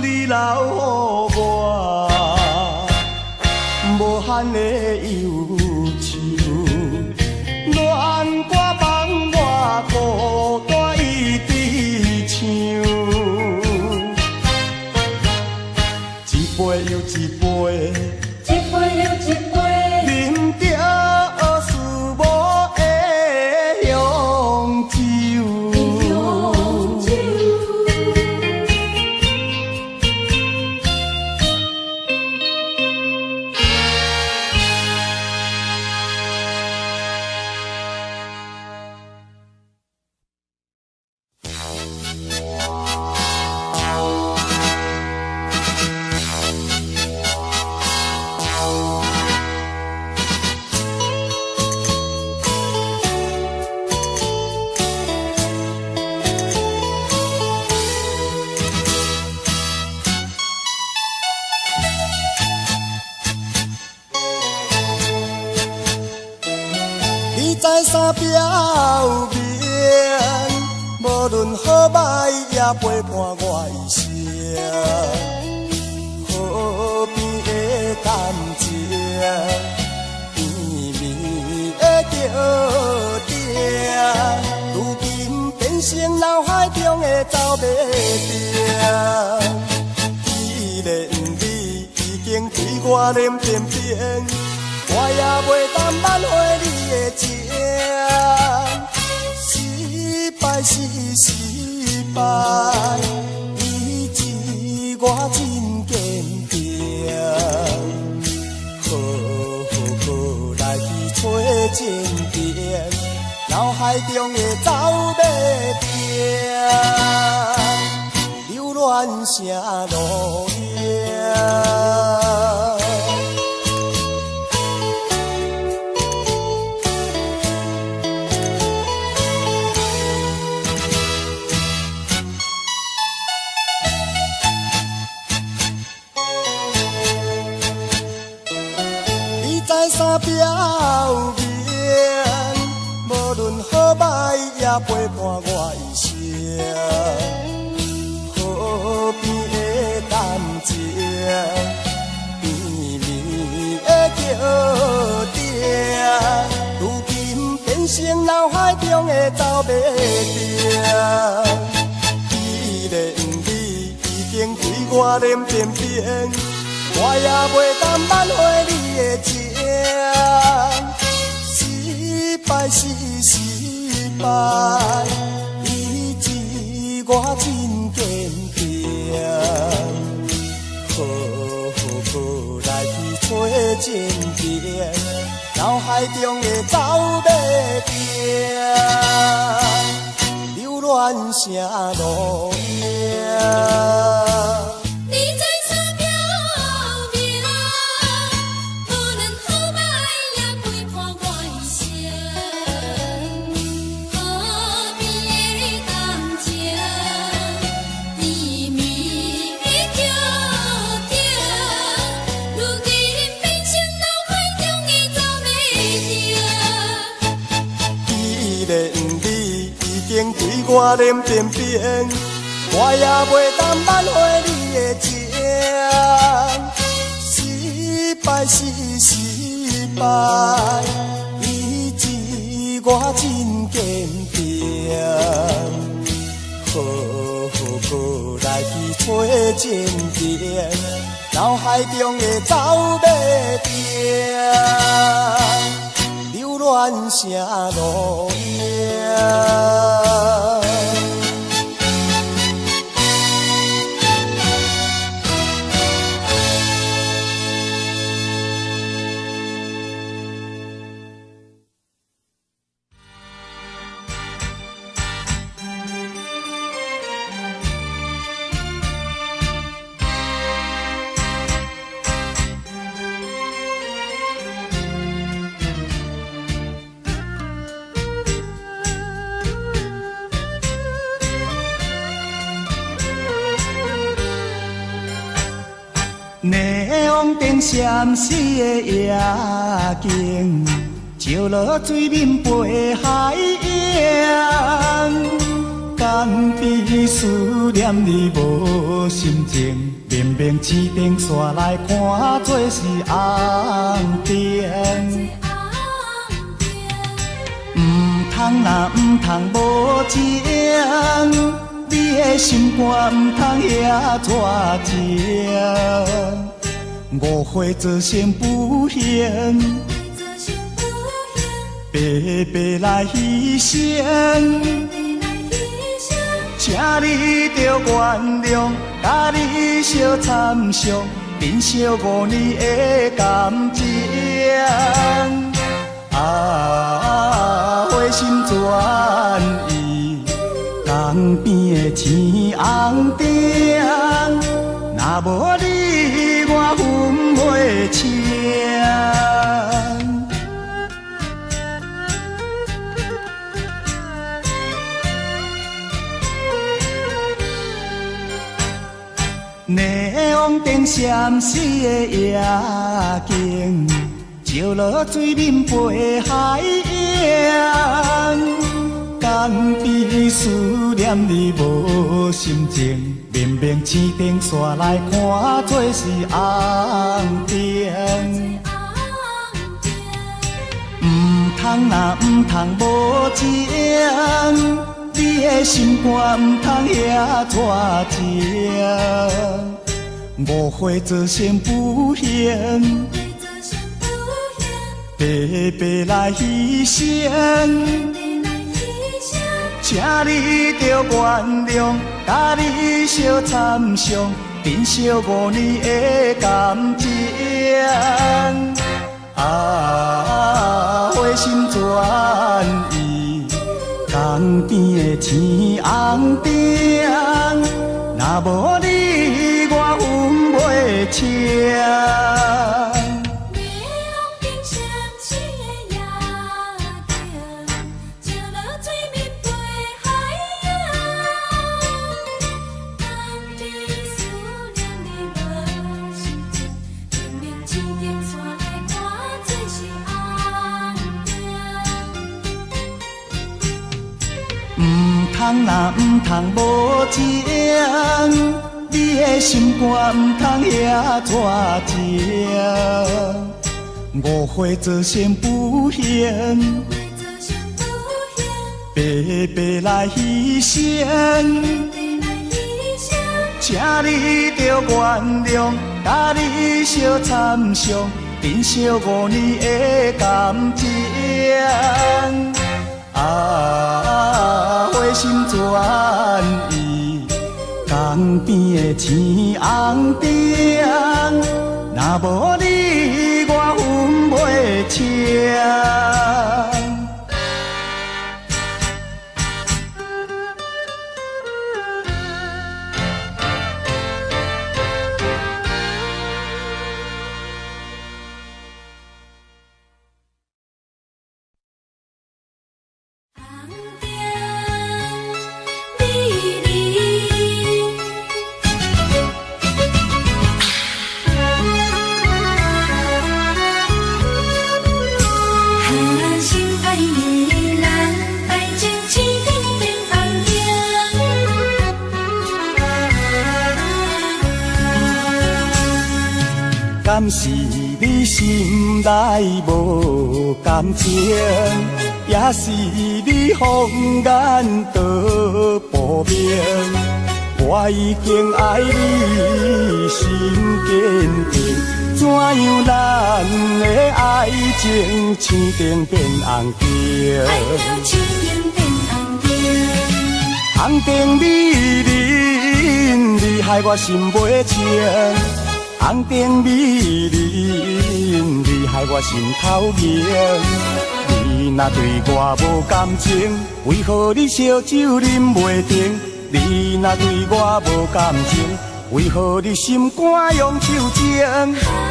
你留予我无限的忧愁，恋歌放我孤单。一杯又一杯，一杯又一杯，饮着思无的香酒。在山壁有眠，无论好歹也陪伴我一生。河边的感情，绵绵的叫声，如今变成脑海中的走马灯。既然你已经对我脸偏偏，我也袂当挽回你的情。失败是失败，以致我真坚定。好来去找前程，脑海中的走马灯，流乱成路影。山壁有眠，无论好歹也陪伴我一生。河边的感情，绵绵的叫声，如今变成脑海中的走马灯。既既然你已经对我脸变变，我也袂当挽回你的情。失败是失败，以致我真坚强。好来去找情缘，脑海中的走马灯，流乱成路影。对我脸变变，我也袂当挽回你的情。失败是失败，以致我真坚强。好来去找情缘，脑海中的走马灯，流乱成路影。内往灯闪烁的夜景，照落水面飞海洋。敢比思念你无心情，明明市顶煞来看做是红灯。通若毋通无情，你的心肝毋通遐热情。误会造成不幸，白白来牺牲。请你着原谅，甲你相参详，珍惜5年的感情。花心转意，江边的青红灯，若无你我分袂清。内往灯闪烁的夜景，照落水面飞海洋。敢比思念你无心情，明明市顶煞来看做是红灯。通若毋通无情，你的心肝毋通遐热情。误会造成不幸，白白来牺牲。请你着原谅，甲你相参详，珍惜5年的感情。花心转意，江边的青红灯，若无你我分袂清。通若毋通无情，你的心肝毋通遐热情。误会造成不幸，白白来牺牲。请你着原谅，甲你相参详，珍惜5年的感情。啊，花心转意，江边的青红灯，若无你，我分袂清。敢是你心内无感情，也是你放眼道不明？我已经爱你心坚定，怎样咱的爱情青灯变红灯？红灯美人，你害我心袂清。红灯美人，你害我心头凝。你若对我无感情，为何你烧酒啉袂停？你若对我无感情，为何你心肝用手情？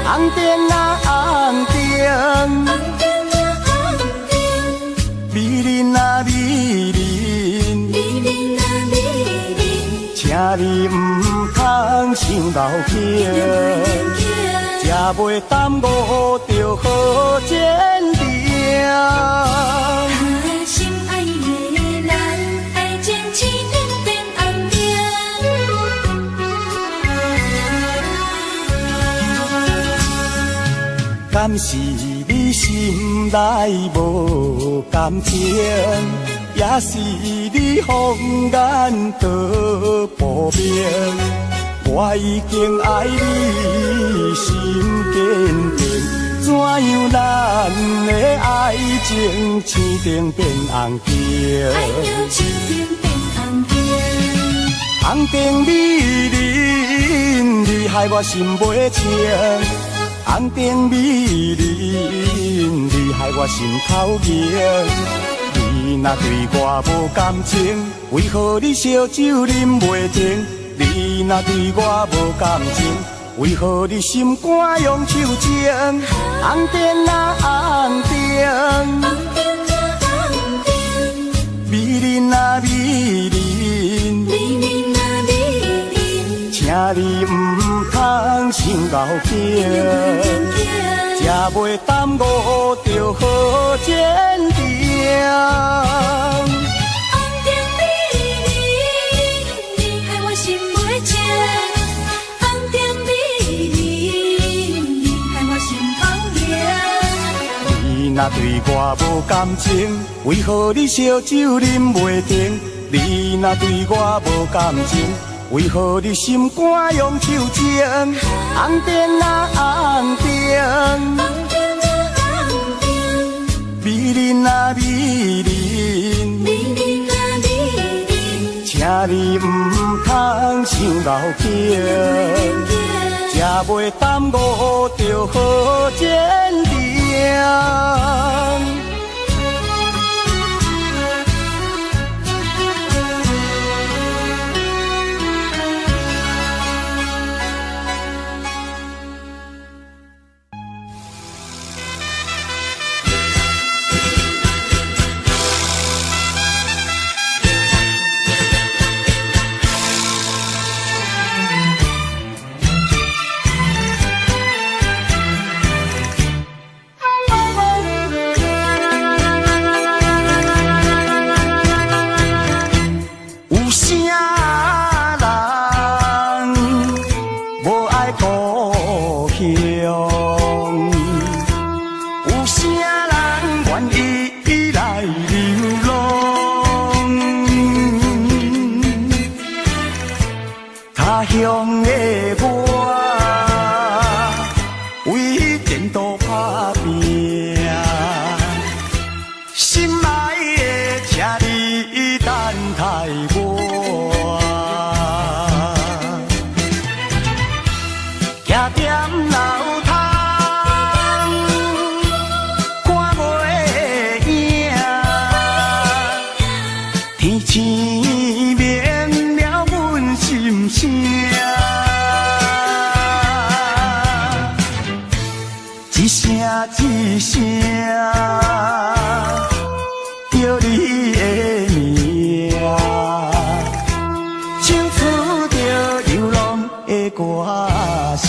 红灯啊红灯，美人啊美人，请你唔通伤老境，才袂耽误着好前程。心爱的人，爱情青灯变红灯。敢是你心内无感情，也是你放眼道不明？我已经爱你心坚定，怎样咱的爱情青灯变红灯？红灯美人，你害我心袂清。红灯美人，你害我心头凝。你若对我无感情，为何你烧酒啉袂停？你若对我无感情，为何你心肝用手情？红灯啊红灯，美人啊美人，请你唔通伤老境，才袂耽误着好前程。若对我无感情，为何你烧酒啉袂停？你若对我无感情，为何你心肝用手情？红灯啊红灯，美人啊美人，请你唔通伤老境，才袂耽误着好前程。一声，叫你的名，唱出着流浪的歌声。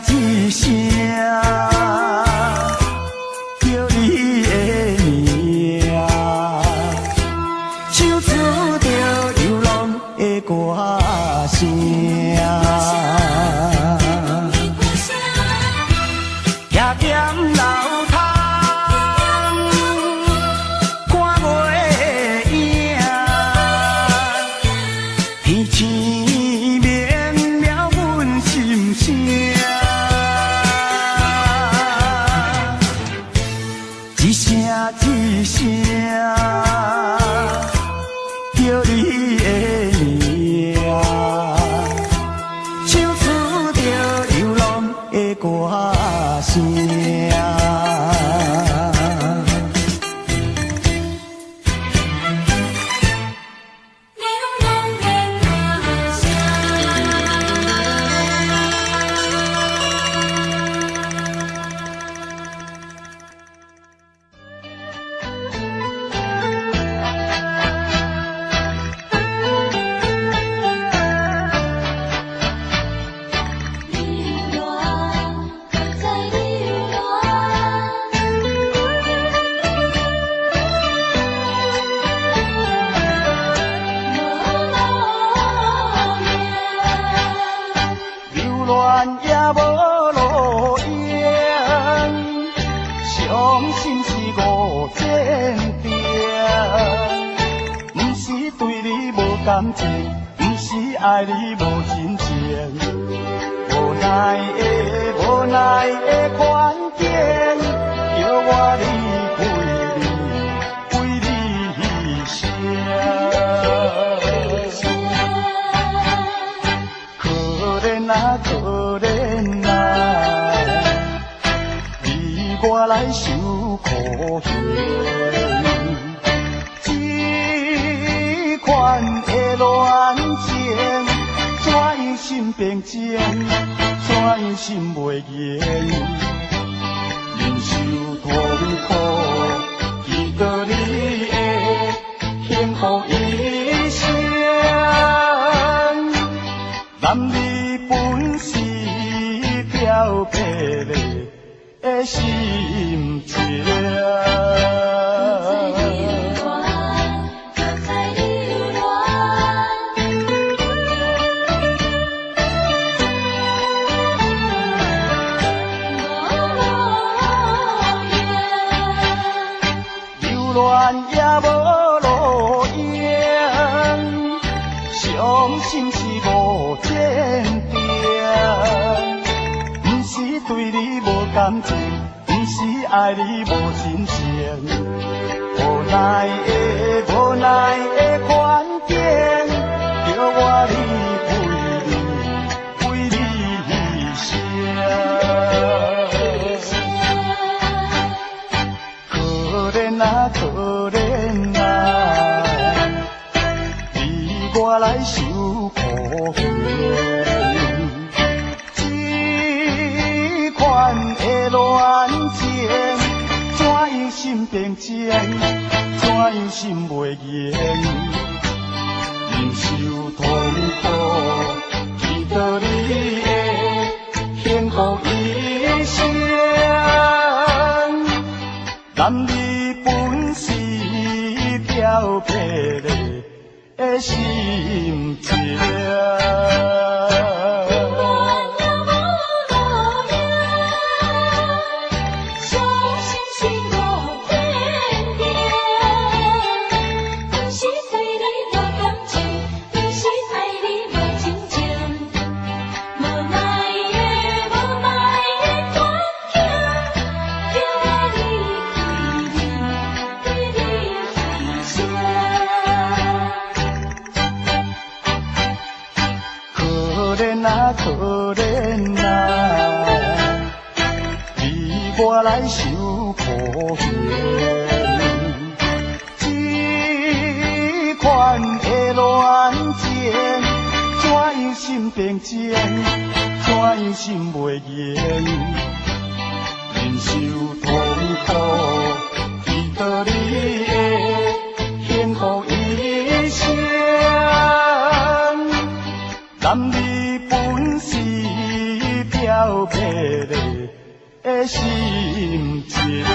一声叫你的名，唱出着流浪的歌声。徛踮楼窗，看月影，天星绵了阮心声。一声一声叫你的名，唱出着流浪的歌声。感情，不是爱你无真情，无奈的环境，叫我离开你，为你伤。可怜啊，可怜啊，你我来受苦刑。款的恋情，怎样心平静，怎样心袂言，忍受痛苦，记得你的幸福一生。男女本是漂泊的心情。也无路用，伤心是无坚定。不是对你无感情，不是爱你无真情。无奈的环境，叫我为你伤。可怜啊，可怜啊，你我来受苦刑。这款的恋情，怎样心平静，怎样心袂言，忍受痛苦。怜啊，可怜啊，为我来受苦嫌。这款的恋情，怎样心平静，怎样心袂言，忍受痛苦，祈祷你会幸福一生。男儿本是飘泊的心情。